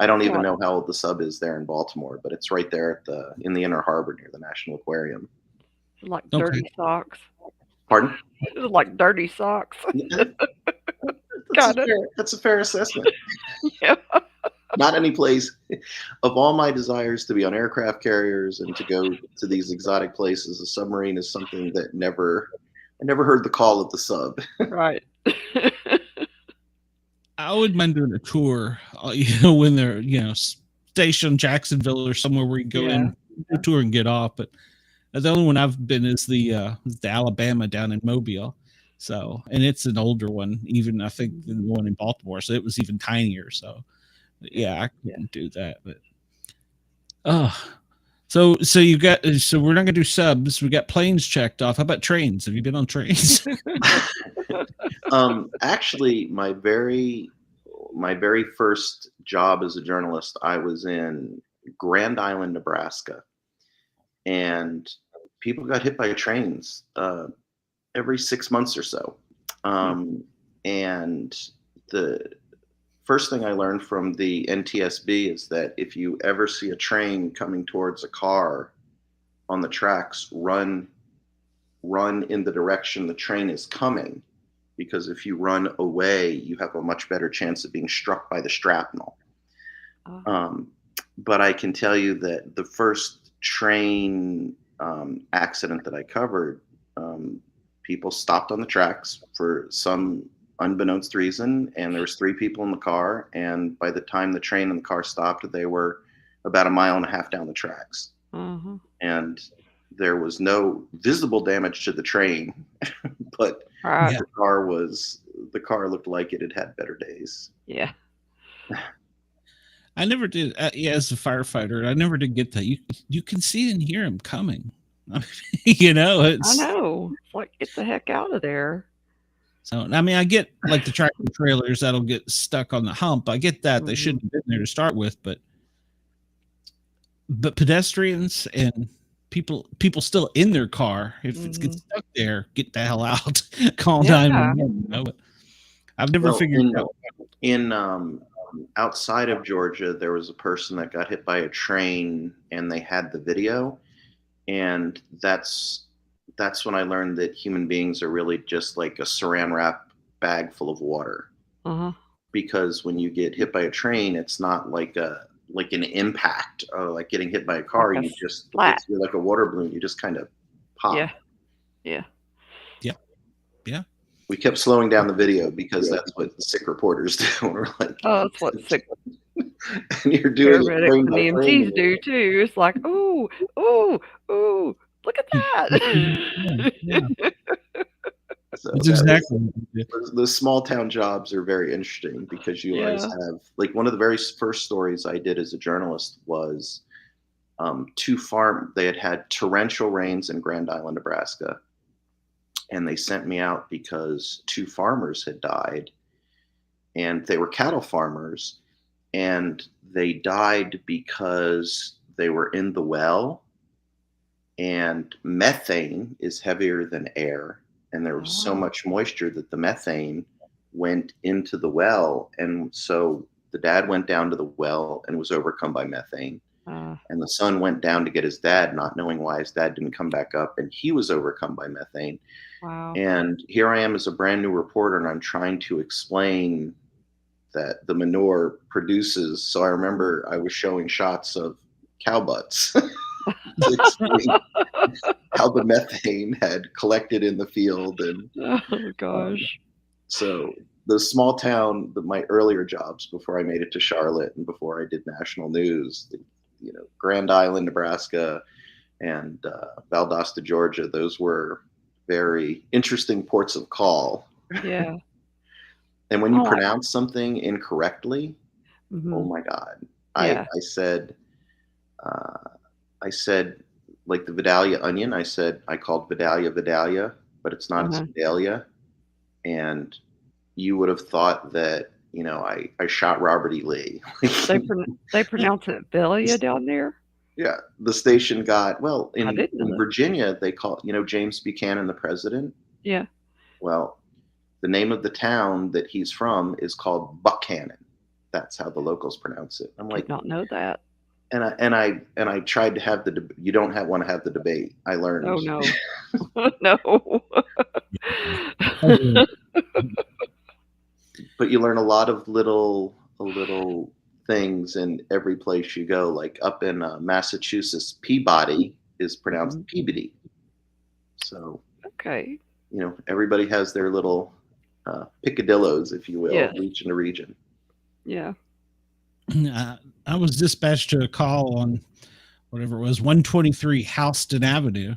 I don't even know how old the sub is there in Baltimore, but it's right there in the Inner Harbor near the National Aquarium. Like dirty socks. Pardon? Like dirty socks. That's a fair assessment. Yeah. Not any place. Of all my desires to be on aircraft carriers and to go to these exotic places, a submarine is something that I never heard the call of the sub. Right. I wouldn't mind doing a tour, when they're, stationed Jacksonville or somewhere where you go in, do a tour and get off. But the only one I've been is the Alabama down in Mobile. So, and it's an older one, even I think than the one in Baltimore. So it was even tinier. So, yeah, I couldn't do that. But so we're not gonna do subs. We got planes checked off. How about trains? Have you been on trains? Actually, my very first job as a journalist, I was in Grand Island, Nebraska, and people got hit by trains every 6 months or so. And the first thing I learned from the NTSB is that if you ever see a train coming towards a car on the tracks, run in the direction the train is coming, because if you run away, you have a much better chance of being struck by the shrapnel. But I can tell you that the first train accident that I covered, people stopped on the tracks for some unbeknownst reason, and there was 3 people in the car, and by the time the train and the car stopped, they were about 1.5 miles down the tracks. And there was no visible damage to the train, but the car looked like it had had better days. Yeah. I never did. As a firefighter, I never did get that. You can see and hear him coming. I know. It's like, get the heck out of there. So, I mean, I get like the tractor trailers that'll get stuck on the hump. I get that. They shouldn't have been there to start with, but pedestrians and people still in their car, if it gets stuck there, get the hell out. Call 911. I've never figured it out. In outside of Georgia, there was a person that got hit by a train, and they had the video, and that's when I learned that human beings are really just like a saran wrap bag full of water. Because when you get hit by a train, it's not like an impact or like getting hit by a car. Like you just you're like a water balloon. You just kind of pop. Yeah. We kept slowing down the video because that's what sick reporters do. We're like, that's what sick and you're doing paramedics and EMTs do too. It's like, ooh, look at that. So That's exactly the small town jobs are very interesting because you always have, like, one of the very first stories I did as a journalist was they had torrential rains in Grand Island, Nebraska, and they sent me out because 2 farmers had died, and they were cattle farmers, and they died because they were in the well, and methane is heavier than air. And there was so much moisture that the methane went into the well. And so the dad went down to the well and was overcome by methane. And the son went down to get his dad, not knowing why his dad didn't come back up. And he was overcome by methane. Wow. And here I am as a brand new reporter, and I'm trying to explain that the manure produces. So I remember I was showing shots of cow butts. To explain how the methane had collected in the field. And oh gosh. So the small town, my earlier jobs before I made it to Charlotte and before I did national news, Grand Island, Nebraska, and Valdosta, Georgia. Those were very interesting ports of call. Yeah. And when you Oh, pronounce something incorrectly, oh mhm. my God. Yeah. I said, like the Vidalia onion, I called Vidalia, but it's not, it's Uh-huh. Vidalia. And you would have thought that, I shot Robert E. Lee. They pronounce it Belia down there? Yeah, the station got, well, I in didn't know that. Virginia, they call, James Buchanan, the president. Yeah. Well, the name of the town that he's from is called Buckhannon. That's how the locals pronounce it. I'm Did like, not know that. and I tried to have you don't want to have the debate. I learned. Oh, no. No. But you learn a lot of little things in every place you go. Like up in Massachusetts, Peabody is pronounced Mhm. Peabody. So, Okay. everybody has their little picadillos, if you will, Yes. region to region. Yeah. I was dispatched to a call on whatever it was, 123 Houston Avenue.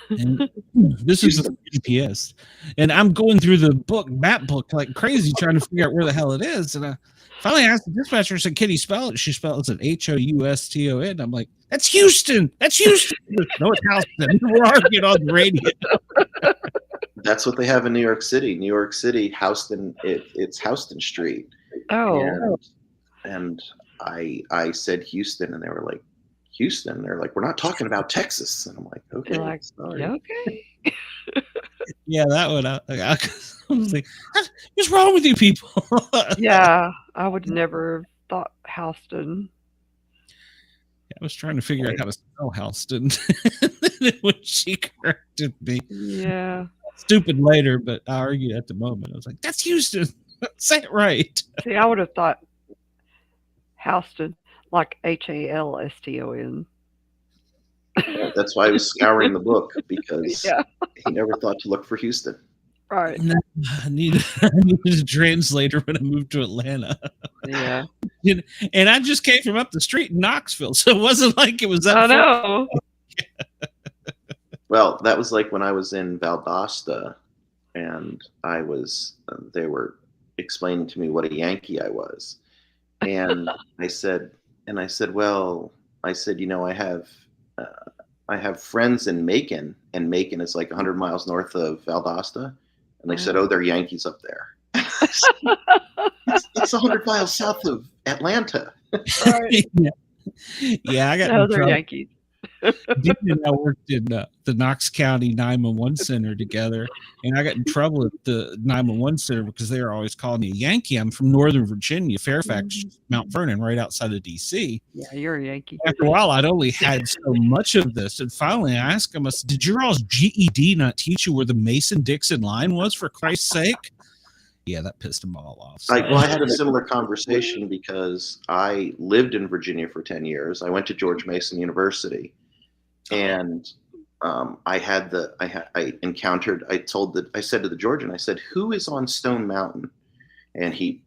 And this is the GPS. And I'm going through the map book like crazy, trying to figure out where the hell it is. And I finally asked the dispatcher, said, "Can you spell it?" She spelled it Houston. I'm like, "That's Houston. That's Houston." No, it's Houston. We're arguing on the radio. That's what they have in New York City. New York City, Houston, it's Houston Street. Oh. And I said Houston, and they were like, Houston? They're like, "We're not talking about Texas." And I'm like, okay. You're like, sorry. yeah, okay. Yeah, that one. I was like, "What's wrong with you people?" Yeah, I would never have thought Houston. I was trying to figure out how to spell Houston when she corrected me. Yeah. Stupid later, but I argued at the moment. I was like, "That's Houston. Say it right." See, I would have thought Houston, like Halston. That's why I was scouring the book, because Yeah. he never thought to look for Houston. Right. No, I needed a translator when I moved to Atlanta. Yeah. And I just came from up the street in Knoxville, so it wasn't like it was that I far. know. Well, that was like when I was in Valdosta, and they were explaining to me what a Yankee I was. And I said, well, I have friends in Macon, and Macon is like 100 miles north of Valdosta. And they said, "Oh, they're Yankees up there." It's 100 miles south of Atlanta. Right. Yeah, I got No, in they're trouble. Yankees. Dean and I worked in the Knox County 911 center together, and I got in trouble at the 911 center because they were always calling me a Yankee. I'm from Northern Virginia, Fairfax, Mount Vernon, right outside of DC. Yeah, you're a Yankee. After a while, I'd only had so much of this, and finally I asked him, I said, "Did your all's GED not teach you where the Mason-Dixon line was, for Christ's sake?" Yeah, that pissed them all off. So. I had a similar conversation because I lived in Virginia for 10 years. I went to George Mason University, and I said to the Georgian, I said, "Who is on Stone Mountain?" And he,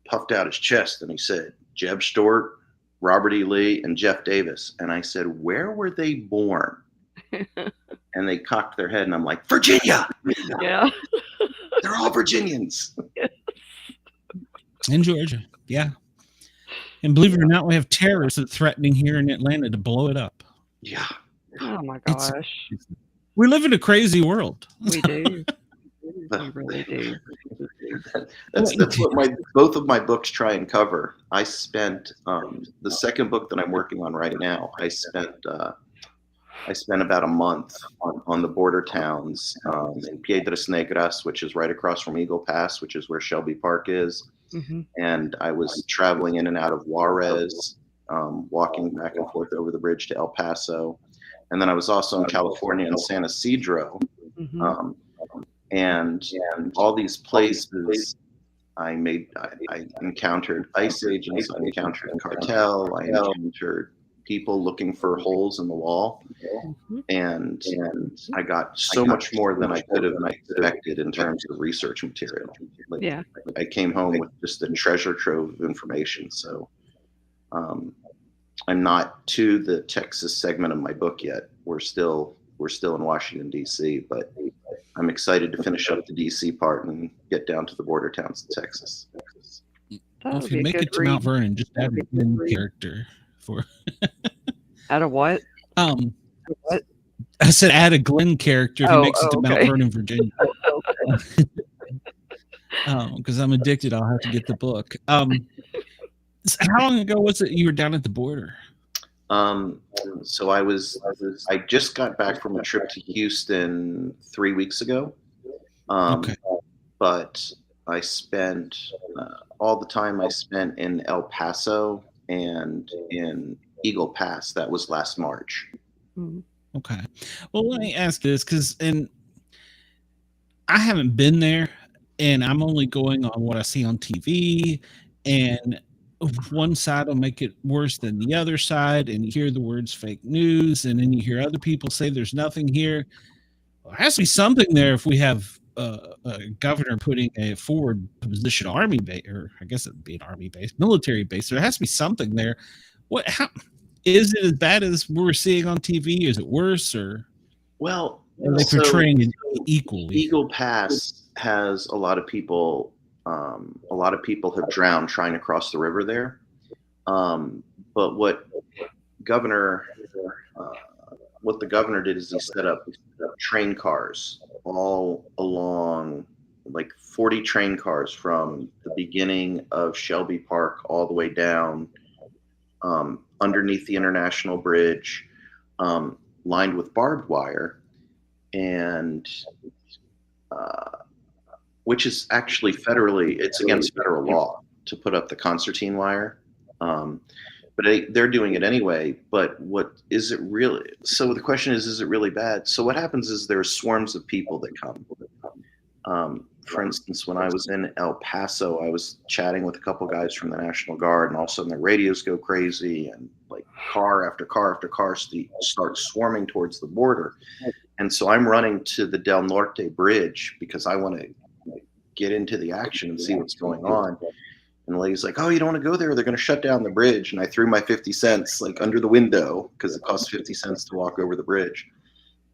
puffed out his chest and he said, "Jeb Stuart, Robert E. Lee, and Jeff Davis." And I said, "Where were they born?" And they cocked their head, and I'm like, "Virginia." Yeah. They're all Virginians. In Georgia, yeah. And believe it or not, we have terrorists that are threatening here in Atlanta to blow it up. Yeah. Oh my gosh. We live in a crazy world. We do. We really do. That's what both of my books try and cover. I spent the second book that I'm working on right now. I spent about a month on the border towns in Piedras Negras, which is right across from Eagle Pass, which is where Shelby Park is. Mm-hmm. And I was traveling in and out of Juarez, walking back and forth over the bridge to El Paso. And then I was also in California in San Isidro. Mm-hmm. And all these places I encountered ICE agents, I encountered cartel, I encountered people looking for holes in the wall. Mm-hmm. And I got so much more than I could have expected in terms of research material. Yeah. I came home with just a treasure trove of information. So I'm not to the Texas segment of my book yet. We're still in Washington D.C., but I'm excited to finish up the D.C. part and get down to the border towns of Texas. Well, if you make it to Mount Vernon, just add a Glenn character for. Out of what? What? I said add a Glenn character if he makes it to Mount Vernon, Virginia. Because I'm addicted, I'll have to get the book. How long ago was it you were down at the border? So I just got back from a trip to Houston 3 weeks ago. But I spent all the time I spent in El Paso and in Eagle Pass. That was last March. Okay. Well, let me ask this, because I haven't been there, and I'm only going on what I see on TV, and one side will make it worse than the other side, and you hear the words fake news, and then you hear other people say there's nothing here. Well, there has to be something there if we have a governor putting a forward position army base, or I guess it'd be an army base, military base. There has to be something there. How is it as bad as we're seeing on TV? Is it worse, or well, are they portraying it equally? Eagle Pass has a lot of people. A lot of people have drowned trying to cross the river there. But what the governor did is he set up train cars all along, like 40 train cars from the beginning of Shelby Park all the way down underneath the International Bridge, lined with barbed wire, and which is actually it's against federal law to put up the concertina wire. But they're doing it anyway. But what is it really? So the question is it really bad? So what happens is there are swarms of people that come. For instance, when I was in El Paso, I was chatting with a couple guys from the National Guard, and all of a sudden the radios go crazy, and like car after car after car start swarming towards the border. And so I'm running to the Del Norte Bridge because I want to get into the action and see what's going on. And the lady's like, "Oh, you don't want to go there? They're going to shut down the bridge." And I threw my 50 cents like under the window because it costs 50 cents to walk over the bridge.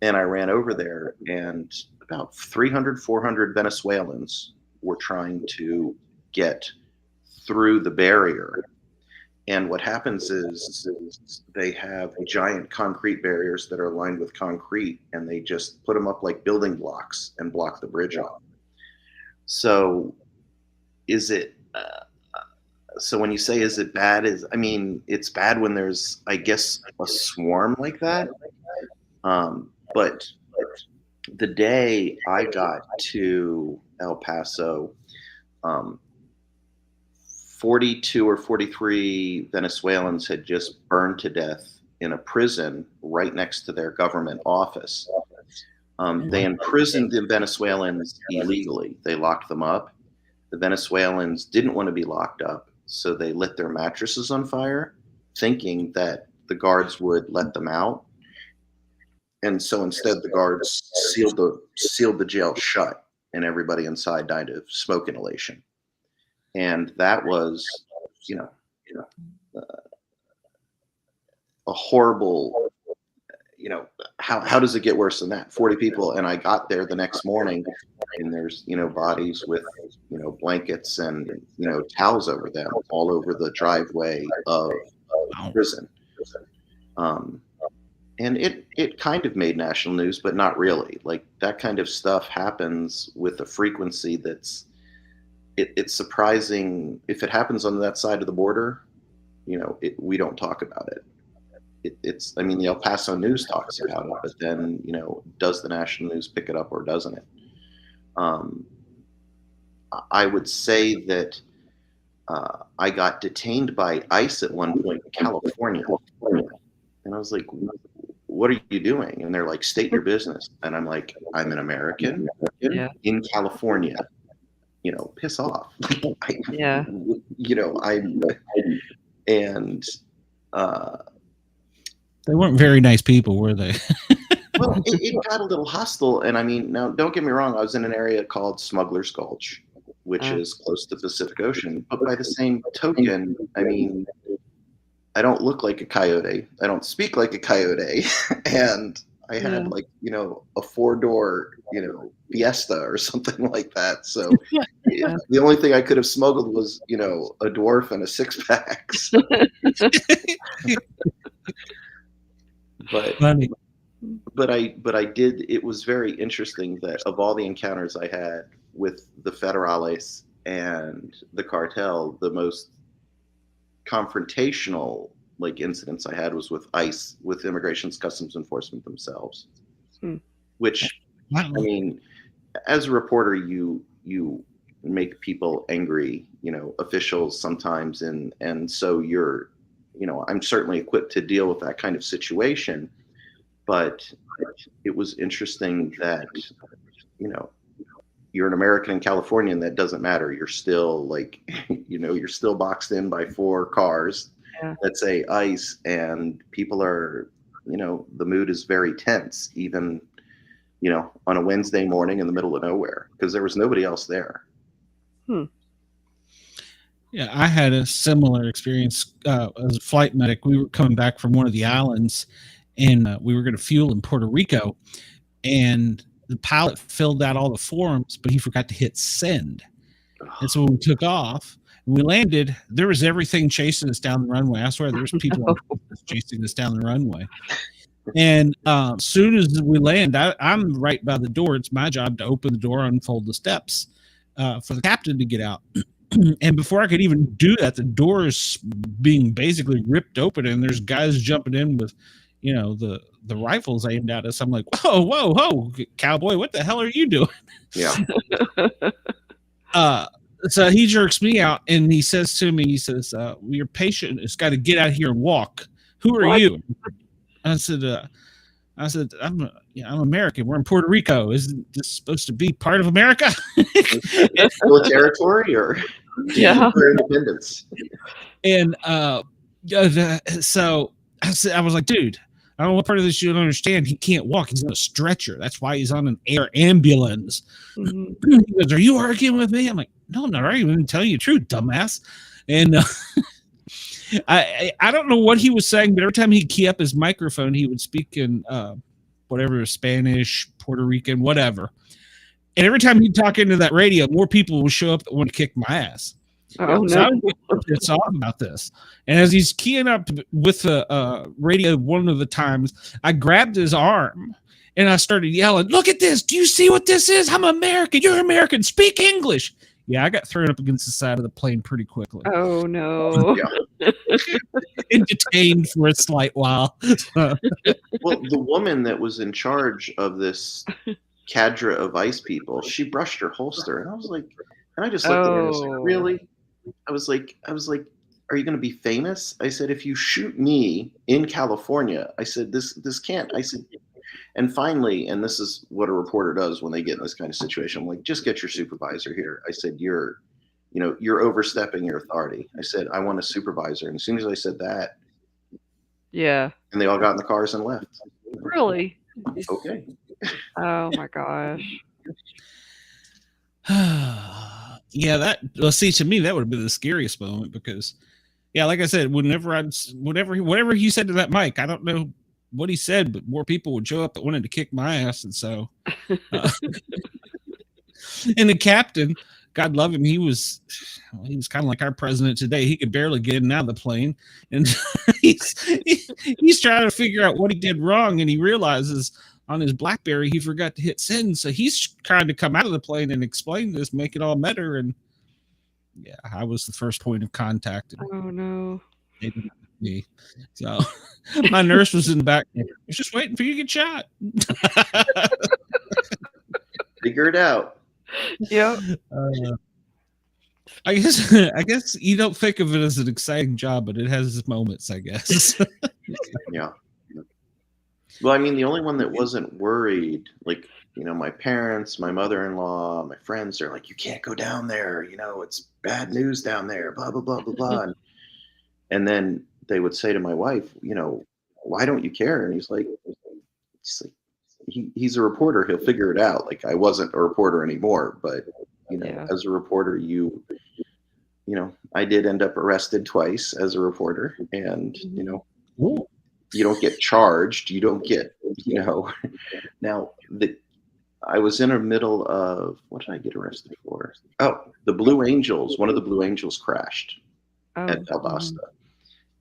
And I ran over there, and about 300, 400 Venezuelans were trying to get through the barrier. And what happens is they have giant concrete barriers that are lined with concrete, and they just put them up like building blocks and block the bridge off. So so when you say, is it bad? It's bad when there's, I guess, a swarm like that. But the day I got to El Paso, 42 or 43 Venezuelans had just burned to death in a prison right next to their government office. They imprisoned the Venezuelans illegally. They locked them up. The Venezuelans didn't want to be locked up, so they lit their mattresses on fire, thinking that the guards would let them out. And so instead, the guards sealed the jail shut, and everybody inside died of smoke inhalation. And that was, a horrible. How does it get worse than that? 40 people, and I got there the next morning, and there's bodies with blankets and towels over them all over the driveway of prison. And it kind of made national news, but not really. Like, that kind of stuff happens with a frequency that's it's surprising. If it happens on that side of the border, we don't talk about it. The El Paso News talks about it, but then, does the national news pick it up or doesn't it? I would say that I got detained by ICE at one point in California. And I was like, "What are you doing?" And they're like, "State your business." And I'm like, "I'm an American in California. Piss off." Yeah. They weren't very nice people, were they? Well, it got a little hostile. And now don't get me wrong, I was in an area called Smuggler's Gulch, which is close to the Pacific Ocean. But by the same token, I don't look like a coyote. I don't speak like a coyote. And I had like, a 4-door, Fiesta or something like that. So the only thing I could have smuggled was, a dwarf and a 6-pack. So. Funny. But I did. It was very interesting that of all the encounters I had with the Federales and the cartel, the most confrontational incidents I had was with ICE, with Immigration's Customs Enforcement themselves. Which, I mean, as a reporter, you make people angry, officials sometimes, and so you're, I'm certainly equipped to deal with that kind of situation. But it was interesting that, you're an American in California, and that doesn't matter. You're still you're still boxed in by 4 cars that say ICE, and people are, the mood is very tense, even, on a Wednesday morning in the middle of nowhere, because there was nobody else there. Yeah, I had a similar experience as a flight medic. We were coming back from one of the islands, and we were going to fuel in Puerto Rico, and the pilot filled out all the forms, but he forgot to hit send. And so when we took off, and we landed, there was everything chasing us down the runway. I swear there was people chasing us down the runway. And as soon as we land, I'm right by the door. It's my job to open the door, unfold the steps for the captain to get out. And before I could even do that, the door is being basically ripped open, and there's guys jumping in with, the rifles aimed at us. I'm like, whoa, cowboy, what the hell are you doing? Yeah. So he jerks me out, and he says to me, your patient has got to get out here and walk. Who are you? I said, I'm American. We're in Puerto Rico. Isn't this supposed to be part of America? Still a territory, or for independence? And so I was like, dude, I don't know what part of this you don't understand. He can't walk. He's on a stretcher. That's why he's on an air ambulance. He goes, are you arguing with me? I'm like, no, I'm not arguing. I'm telling you the truth, dumbass. And I don't know what he was saying, but every time he'd key up his microphone, he would speak in whatever, Spanish, Puerto Rican, whatever. And every time he'd talk into that radio, more people would show up that want to kick my ass. Oh, So no. I was getting pissed off about this. And as he's keying up with the radio one of the times, I grabbed his arm and I started yelling, look at this. Do you see what this is? I'm American. You're American. Speak English. Yeah, I got thrown up against the side of the plane pretty quickly. Oh, no. And detained for a slight while. Well, the woman that was in charge of this cadre of ICE people, she brushed her holster, and I was like, and I just looked at her and I was like, really? I was like, are you going to be famous? I said, if you shoot me in California, I said, this can't. I said, and finally, and this is what a reporter does when they get in this kind of situation, I'm like, just get your supervisor here. I said, you're overstepping your authority. I said, I want a supervisor. And as soon as I said that, Yeah. and they all got in the cars and left. Really? Okay. Oh, my gosh. Yeah, see, to me, that would have been the scariest moment because, yeah, like I said, whatever he said to that mic, I don't know what he said, but more people would show up that wanted to kick my ass. And so, and the captain, God love him, he was kind of like our president today. He could barely get in and out of the plane, and he's trying to figure out what he did wrong, and he realizes on his BlackBerry he forgot to hit send. So he's trying to come out of the plane and explain this, make it all better. And yeah, I was the first point of contact. Oh, no. They didn't have me. So my nurse was in the back. I was just waiting for you to get shot. Figure it out. Yeah. I guess you don't think of it as an exciting job, but it has its moments, I guess. Yeah. Well, I mean, the only one that wasn't worried, like, my parents, my mother-in-law, my friends, they're like, you can't go down there. It's bad news down there, blah, blah, blah, blah, blah. And then they would say to my wife, why don't you care? And he's like, he's a reporter. He'll figure it out. Like, I wasn't a reporter anymore, but, as a reporter, I did end up arrested twice as a reporter, and Ooh. you don't get charged. You don't get, now I was in the middle of, what did I get arrested for? Oh, the Blue Angels. One of the Blue Angels crashed at Valdosta.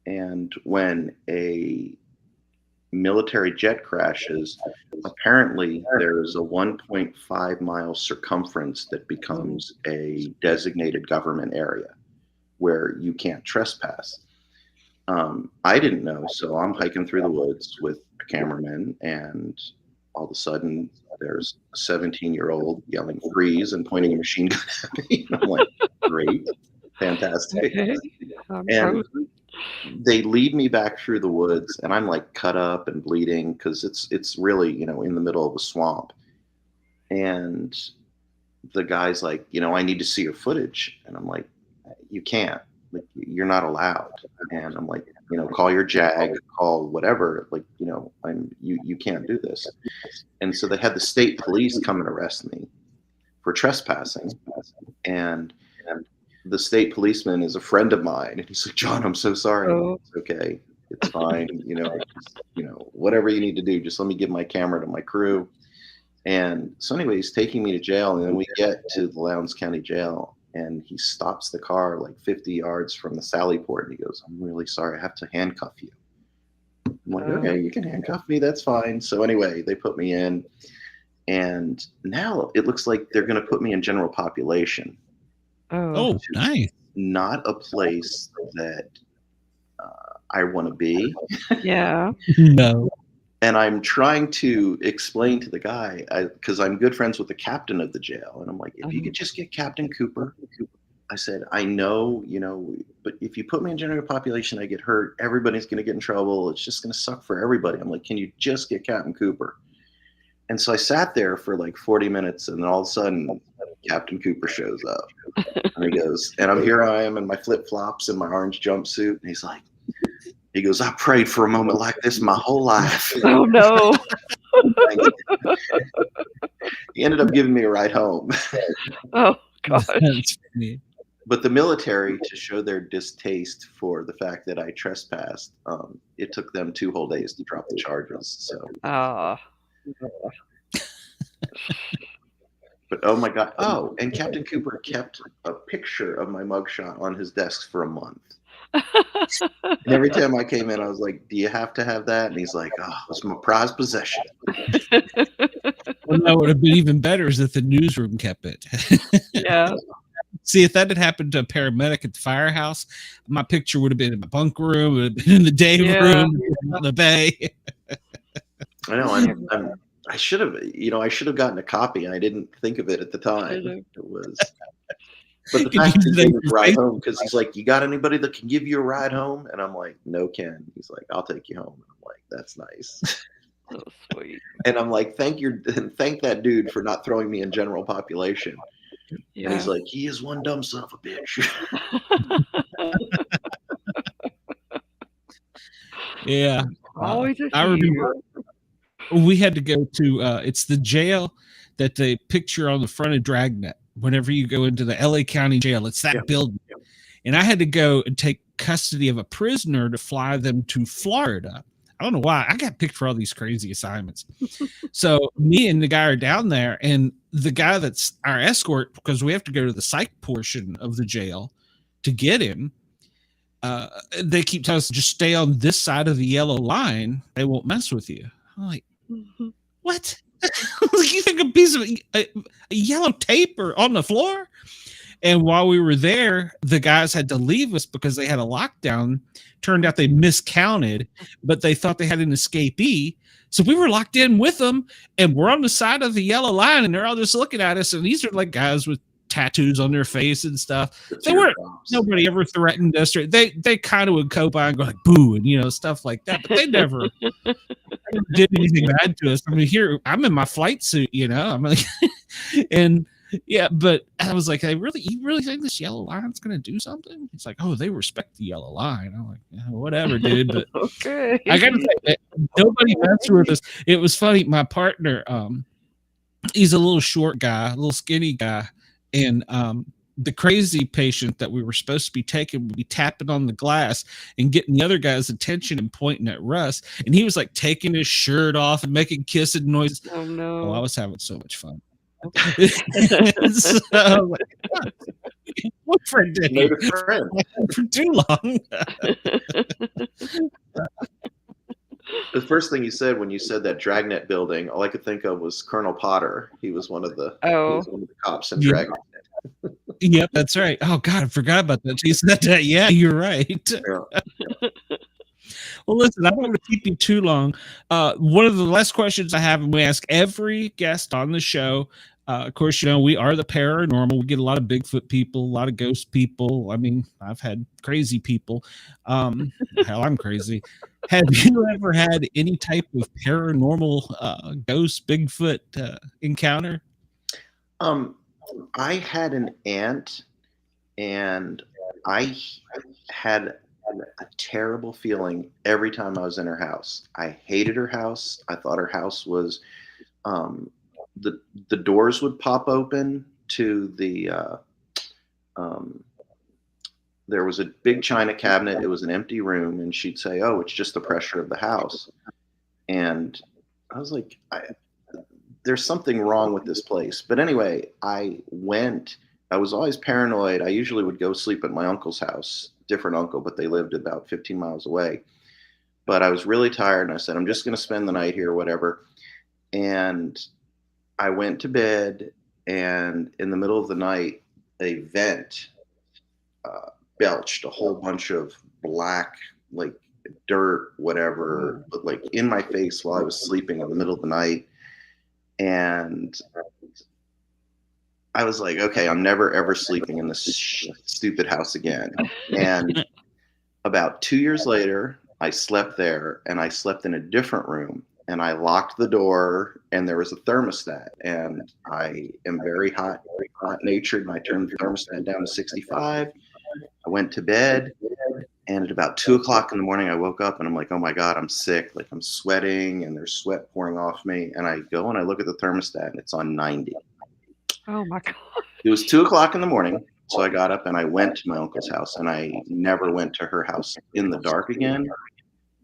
And when a military jet crashes, apparently there's a 1.5 mile circumference that becomes a designated government area where you can't trespass. I didn't know, so I'm hiking through the woods with a cameraman, and all of a sudden there's a 17-year-old yelling freeze and pointing a machine gun at me. I'm like, great, fantastic. Okay. And they lead me back through the woods, and I'm like cut up and bleeding because it's really, in the middle of a swamp. And the guy's like, I need to see your footage. And I'm like, you can't. Like, you're not allowed. And I'm like, call your JAG, call whatever. Like, you can't do this. And so they had the state police come and arrest me for trespassing. And the state policeman is a friend of mine. And he's like, John, I'm so sorry. It's okay. It's fine. Whatever you need to do, just let me give my camera to my crew. And so anyway, he's taking me to jail. And then we get to the Lowndes County Jail. And he stops the car like 50 yards from the Sally Port, and he goes, I'm really sorry, I have to handcuff you. I'm like, okay, you can handcuff me, that's fine. So anyway, they put me in, and now it looks like they're going to put me in general population. Oh, nice. Not a place that I want to be. Yeah. No. And I'm trying to explain to the guy, because I'm good friends with the captain of the jail. And I'm like, if you could just get Captain Cooper. I said, I know, but if you put me in general population, I get hurt. Everybody's going to get in trouble. It's just going to suck for everybody. I'm like, can you just get Captain Cooper? And so I sat there for like 40 minutes, and then all of a sudden, Captain Cooper shows up. And he goes, and here I am in my flip-flops and my orange jumpsuit. And he goes, I prayed for a moment like this my whole life. Oh, no. He ended up giving me a ride home. Oh, gosh. But the military, to show their distaste for the fact that I trespassed, it took them 2 whole days to drop the charges. So. But oh my God. Oh, and Captain Cooper kept a picture of my mugshot on his desk for a month. And every time I came in, I was like, do you have to have that? And he's like, oh, it's my prized possession. Well, that would have been even better is if the newsroom kept it. Yeah. See, if that had happened to a paramedic at the firehouse, my picture would have been in my bunk room, would have been in the day room, in the bay. I know. I should have gotten a copy, and I didn't think of it at the time. It was. But the fact that he gave me a ride home, because he's like, you got anybody that can give you a ride home? And I'm like, no, Ken. He's like, I'll take you home. And I'm like, that's nice. So sweet. And I'm like, thank that dude for not throwing me in general population. Yeah. And he's like, he is one dumb son of a bitch. Yeah. Always I remember we had to go to, it's the jail that they picture on the front of Dragnet. Whenever you go into the LA County Jail, it's that building. And I had to go and take custody of a prisoner to fly them to Florida. I don't know why. I got picked for all these crazy assignments. So me and the guy are down there, and the guy that's our escort, because we have to go to the psych portion of the jail to get him, they keep telling us to just stay on this side of the yellow line. They won't mess with you. I'm like, what? You think a piece of a yellow tape or on the floor? And while we were there, the guys had to leave us because they had a lockdown. Turned out they miscounted, but they thought they had an escapee. So we were locked in with them, and we're on the side of the yellow line, and they're all just looking at us. And these are like guys with tattoos on their face and stuff. They weren't. Nobody ever threatened us. Or they kind of would cope by and go like boo and stuff like that. But they never did anything bad to us. I mean, here I'm in my flight suit. I'm like, and. Yeah, but I was like, you really think this yellow line's going to do something? It's like, oh, they respect the yellow line. I'm like, yeah, whatever, dude. But okay. I got to say, nobody messed with us. It was funny. My partner, he's a little short guy, a little skinny guy. And the crazy patient that we were supposed to be taking would be tapping on the glass and getting the other guy's attention and pointing at Russ. And he was like taking his shirt off and making kissing noises. Oh Oh, I no. was having so much fun. Okay. So, like, boyfriend Made day a friend. for too long. The first thing you said when you said that Dragnet building, all I could think of was Colonel Potter. He was one of the cops in Yeah. Dragnet. Yep, that's right. Oh God, I forgot about that. You said that. Yeah, you're right. Yeah. Well, listen, I don't want to keep you too long. One of the last questions I have, and we ask every guest on the show. Of course, you know, we are the paranormal. We get a lot of Bigfoot people, a lot of ghost people. I mean, I've had crazy people. Hell, I'm crazy. Have you ever had any type of paranormal ghost Bigfoot encounter? I had an aunt, and I had a terrible feeling every time I was in her house. I hated her house. I thought her house was the doors would pop open to the there was a big china cabinet. It was an empty room, and she'd say, "Oh, it's just the pressure of the house." And I was like, there's something wrong with this place. But anyway, I was always paranoid. I usually would go sleep at my uncle's house, different uncle, but they lived about 15 miles away. But I was really tired, and I said, I'm just going to spend the night here, whatever. And I went to bed, and in the middle of the night, a vent belched a whole bunch of black, like dirt, whatever, but like in my face while I was sleeping in the middle of the night. And I was like, okay, I'm never, ever sleeping in this stupid house again. And about 2 years later, I slept there, and I slept in a different room, and I locked the door, and there was a thermostat, and I am very hot natured, and I turned the thermostat down to 65. I went to bed, and at about 2 o'clock in the morning, I woke up, and I'm like, oh my God, I'm sick. Like, I'm sweating, and there's sweat pouring off me. And I go and I look at the thermostat, and it's on 90. Oh my God. It was 2 o'clock in the morning. So I got up and I went to my uncle's house, and I never went to her house in the dark again.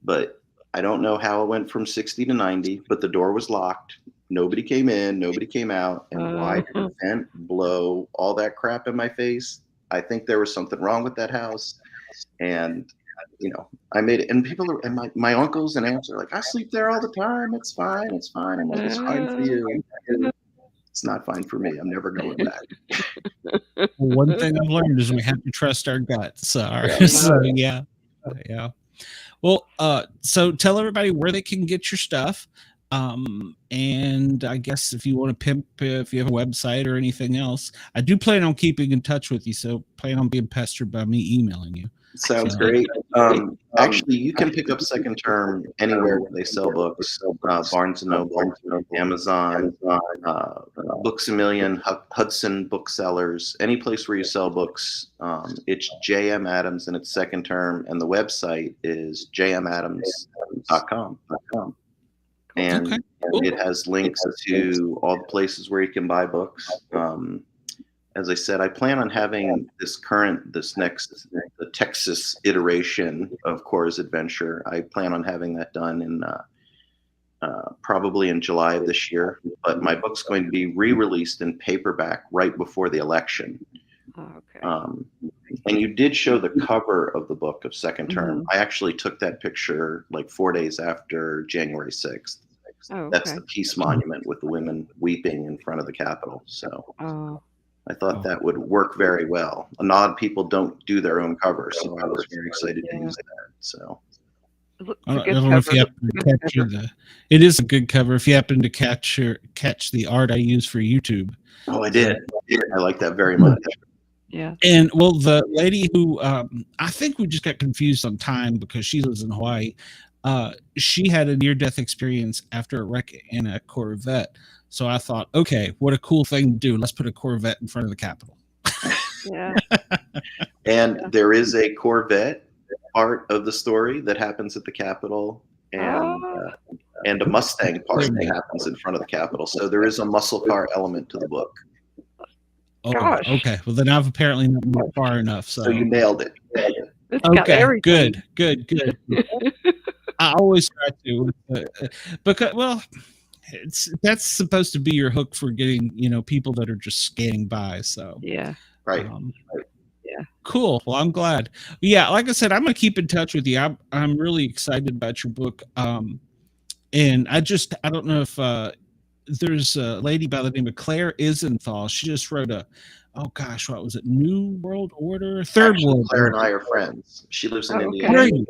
But I don't know how it went from 60 to 90, but the door was locked. Nobody came in, nobody came out. And why did the vent blow all that crap in my face? I think there was something wrong with that house. And, you know, I made it. And people are, and my uncles and aunts are like, I sleep there all the time. It's fine. It's fine. I'm like, it's fine for you. It's not fine for me. I'm never going back. One thing I've learned is we have to trust our guts. So yeah. Well, so tell everybody where they can get your stuff. And I guess if you want to pimp, if you have a website or anything else, I do plan on keeping in touch with you. So plan on being pestered by me emailing you. Sounds great. Actually, you can pick up Second Term anywhere where they sell books. Barnes & Noble, Amazon, Books A Million, Hudson Booksellers, any place where you sell books. It's J.M. Adams, and it's Second Term, and the website is jmadams.com. And Okay. it has links to all the places where you can buy books. As I said, I plan on having the Texas iteration of Cora's Adventure. I plan on having that done in probably in July of this year. But my book's going to be re-released in paperback right before the election. Okay. And you did show the cover of the book of Second Term. I actually took that picture like 4 days after January 6th. Oh, okay. That's the peace monument with the women weeping in front of the Capitol. So I thought that would work very well. A lot of people don't do their own covers, so I was very excited to use that. So I don't know if you happen to catch it is a good cover. If you happen to catch the art I use for YouTube. Oh, I did. I like that very much. Yeah. And well, the lady who I think we just got confused on time because she lives in Hawaii. She had a near-death experience after a wreck in a Corvette. So I thought, okay, what a cool thing to do. Let's put a Corvette in front of the Capitol. Yeah. And there is a Corvette part of the story that happens at the Capitol, and a Mustang part that happens in front of the Capitol. So there is a muscle car element to the book. Oh, Gosh. okay. Well, then I've apparently not moved far enough. So you nailed it. It's got Okay, everything. good. I always try to, because that's supposed to be your hook for getting people that are just scanning by. So Yeah. Right. Cool. Well, I'm glad. Yeah, like I said, I'm gonna keep in touch with you. I'm really excited about your book. And I don't know if there's a lady by the name of Claire Isenthal. She just wrote what was it? New World Order, Third Actually, World Claire Order. and I are friends. She lives in Oh, Indiana. okay.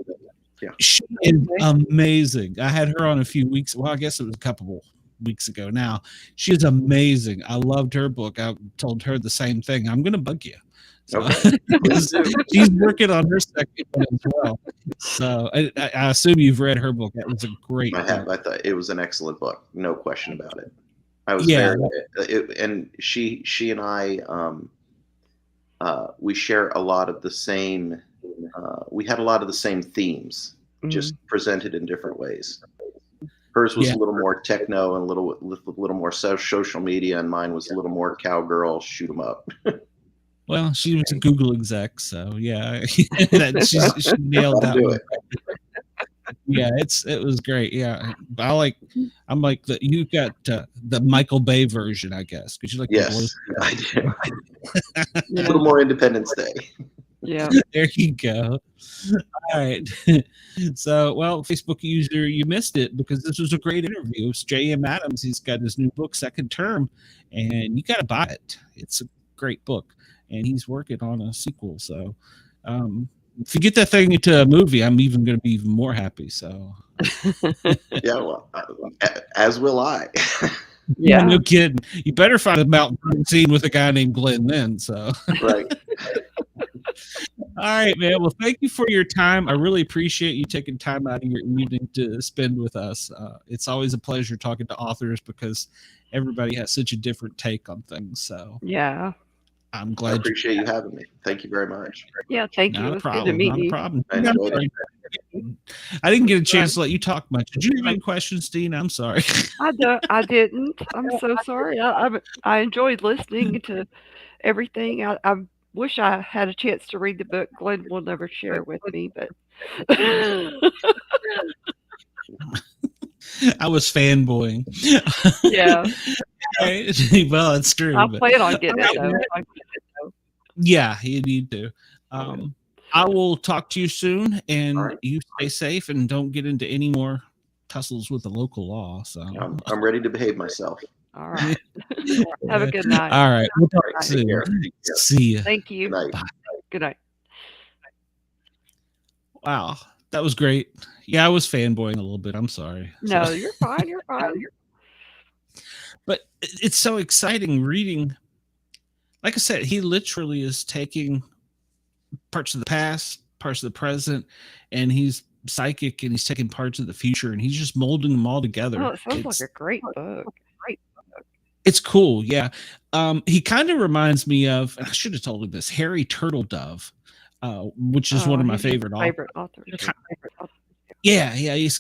Yeah. She is amazing. I had her on a few weeks. Well, I guess it was a couple weeks ago now. She's amazing. I loved her book. I told her the same thing. I'm going to bug you. So, Okay. she's working on her second one as well. So I assume you've read her book. That was a great I have. book. I thought it was an excellent book. No question about it. I was Yeah. and she and I, we share a lot of the same. We had a lot of the same themes, just presented in different ways. Hers was a little more techno and a little more social media, and mine was a little more cowgirl, shoot 'em up. Well, she was a Google exec, so yeah, she nailed that one. Yeah, it was great. Yeah, I'm like you got the Michael Bay version, I guess, because you like Yes, I did. A Yeah. little more Independence Day. Yeah. There you go. All right. So, well, Facebook user, you missed it because this was a great interview. It's J.M. Adams. He's got his new book, Second Term, and you got to buy it. It's a great book, and he's working on a sequel. So, if you get that thing into a movie, I'm even going to be even more happy. So, Yeah, well, as will I. yeah, no kidding. You better find a mountain scene with a guy named Glenn then. So, Right. All right, man. Well, thank you for your time. I really appreciate you taking time out of your evening to spend with us. It's always a pleasure talking to authors because everybody has such a different take on things. So, Yeah. I'm I glad. appreciate you having me. Thank you very much. Yeah. Thank you. Not It a was good to problem. meet Not a you. problem. I enjoyed it. I didn't get a chance to let you talk much. Did you have any questions, Dean? I'm sorry. I didn't. I'm so sorry. I enjoyed listening to everything. I wish I had a chance to read the book. Glenn will never share with me, but I was fanboying. yeah, Well, it's true. I but- plan on getting it though. Yeah, you need to. I will talk to you soon, and All right. you stay safe and don't get into any more tussles with the local law. So I'm ready to behave myself. All right. Have a good night. All right, we'll talk Take soon. care. See you. Thank you. Good night. Good night. Wow, that was great. Yeah, I was fanboying a little bit. I'm sorry. No, So- you're fine. You're fine. but it's so exciting reading. Like I said, he literally is taking parts of the past, parts of the present, and he's psychic, and he's taking parts of the future, and he's just molding them all together. Oh, it sounds like a great book. It's cool, yeah. He kind of reminds me of, and I should have told him this, Harry Turtledove, which is one of my He's your favorite authors. authors. Yeah, he's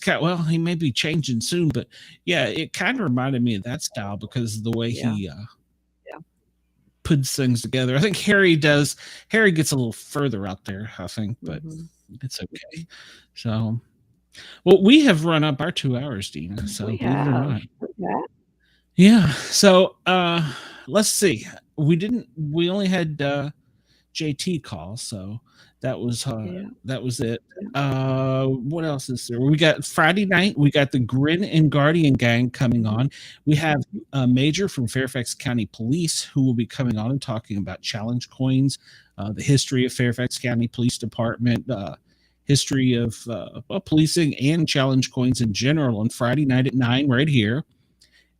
he may be changing soon, but yeah, it kind of reminded me of that style because of the way he puts things together. I think Harry gets a little further out there, I think, but it's okay. So, well, we have run up our 2 hours, Dina. So We believe it or have. not. Yeah. So let's see. We only had JT call, so that was it. What else is there? We got Friday night. We got the Grin and Guardian gang coming on. We have a Major from Fairfax County Police who will be coming on and talking about challenge coins, the history of Fairfax County Police Department, history of policing and challenge coins in general on Friday night at 9 right here.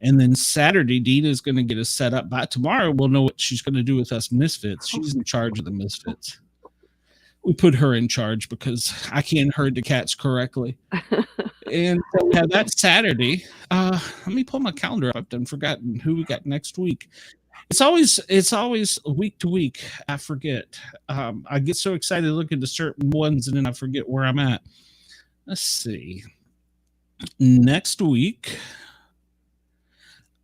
And then Saturday, Dina is going to get us set up. By tomorrow, we'll know what she's going to do with us Misfits. She's in charge of the Misfits. We put her in charge because I can't herd the cats correctly. And so we have that Saturday. Let me pull my calendar up. I've done forgotten who we got next week. It's always week to week. I forget. I get so excited looking to certain ones and then I forget where I'm at. Let's see. Next week.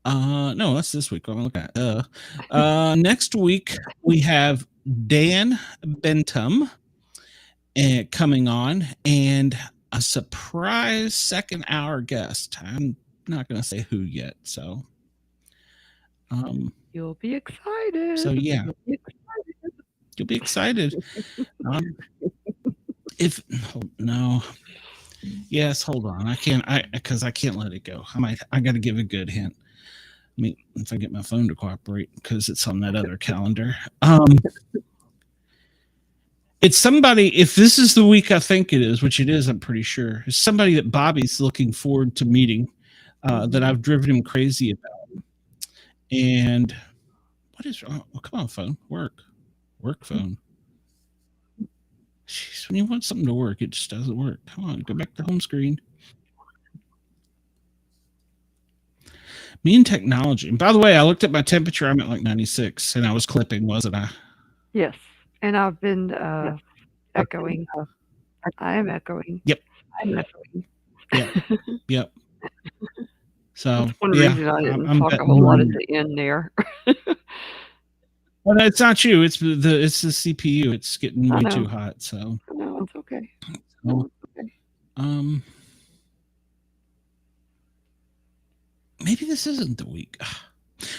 No, that's this week. I'm looking at. Next week we have Dan Bentham coming on, and a surprise second hour guest. I'm not going to say who yet. So, You'll be excited. so yeah, you'll be excited. Yes, hold on. I can't let it go. I got to give a good hint. I mean, if I get my phone to cooperate, because it's on that other calendar. It's somebody, if this is the week I think it is, which it is, I'm pretty sure, it's somebody that Bobby's looking forward to meeting, that I've driven him crazy about. And what is wrong? Oh, come on, phone. Work phone. Jeez, when you want something to work, it just doesn't work. Come on, go back to home screen. Me and technology. And by the way, I looked at my temperature. I'm at like 96, and I was clipping, wasn't I? Yes. And I've been echoing. I am echoing. Yep. I'm echoing. Yep. So that's one reason I didn't talk a whole lot at the end there. Well, no, it's not you. It's the CPU. It's getting way too hot. So no, it's okay. Maybe this isn't the week.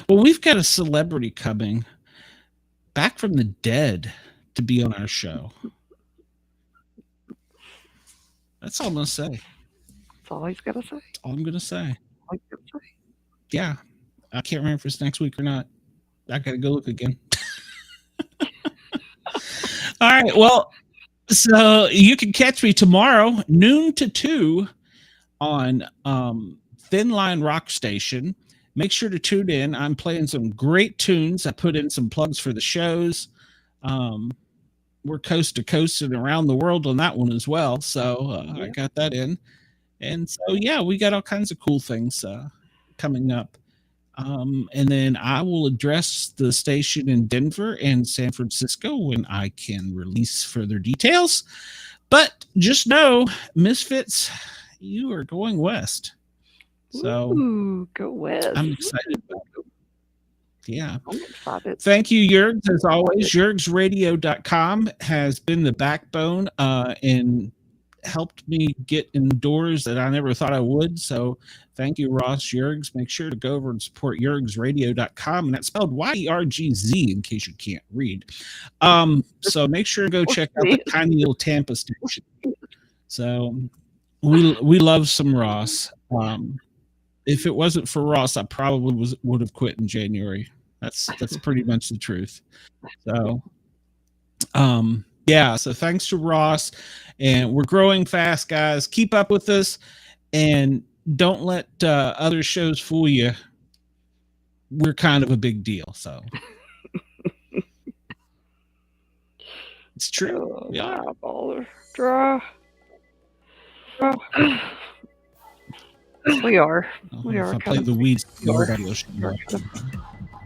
Well, we've got a celebrity coming back from the dead to be on our show. That's all I'm gonna say. That's all he's got to say. That's all I'm gonna say. Say. Yeah, I can't remember if it's next week or not. I gotta go look again. All right. Well, so you can catch me tomorrow, noon to 2 on Thin Line Rock Station. Make sure to tune in. I'm playing some great tunes. I put in some plugs for the shows. We're coast to coast and around the world on that one as well. So I got that in. And so, yeah, we got all kinds of cool things coming up. And then I will address the station in Denver and San Francisco when I can release further details. But just know, Misfits, you are going west. So go west. I'm excited about it. Yeah. I'm excited. Thank you, Jurgs, as always. JurgsRadio.com has been the backbone and helped me get indoors that I never thought I would. So thank you, Ross Jurgs. Make sure to go over and support JurgsRadio.com. And that's spelled YERGZ in case you can't read. So make sure to go check out the tiny little Tampa station. So we love some Ross. If it wasn't for Ross, I probably would have quit in January. That's pretty much the truth. So, yeah. So thanks to Ross, and we're growing fast, guys. Keep up with us, and don't let other shows fool you. We're kind of a big deal, so it's true. Yeah. Baller. Draw. We are. We are. If I play the weeds, nobody else should know.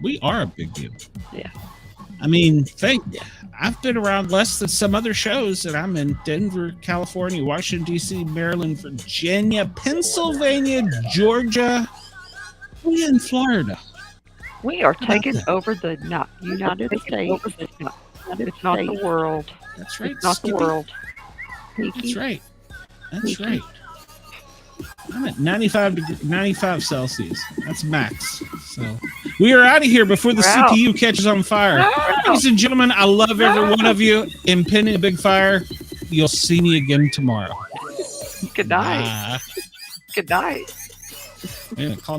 We are a big deal. Yeah. I mean, I've been around less than some other shows, and I'm in Denver, California, Washington, D.C., Maryland, Virginia, Pennsylvania, Georgia. We're in Florida. We are taking over the United States. It's not the world. That's right. It's not the world. That's right. That's right. I'm at 95 Celsius. That's max. So we are out of here before the CPU catches on fire. Ladies and gentlemen, I love every one of you. Impending Big Fire. You'll see me again tomorrow. Good night. Good night. Yeah, call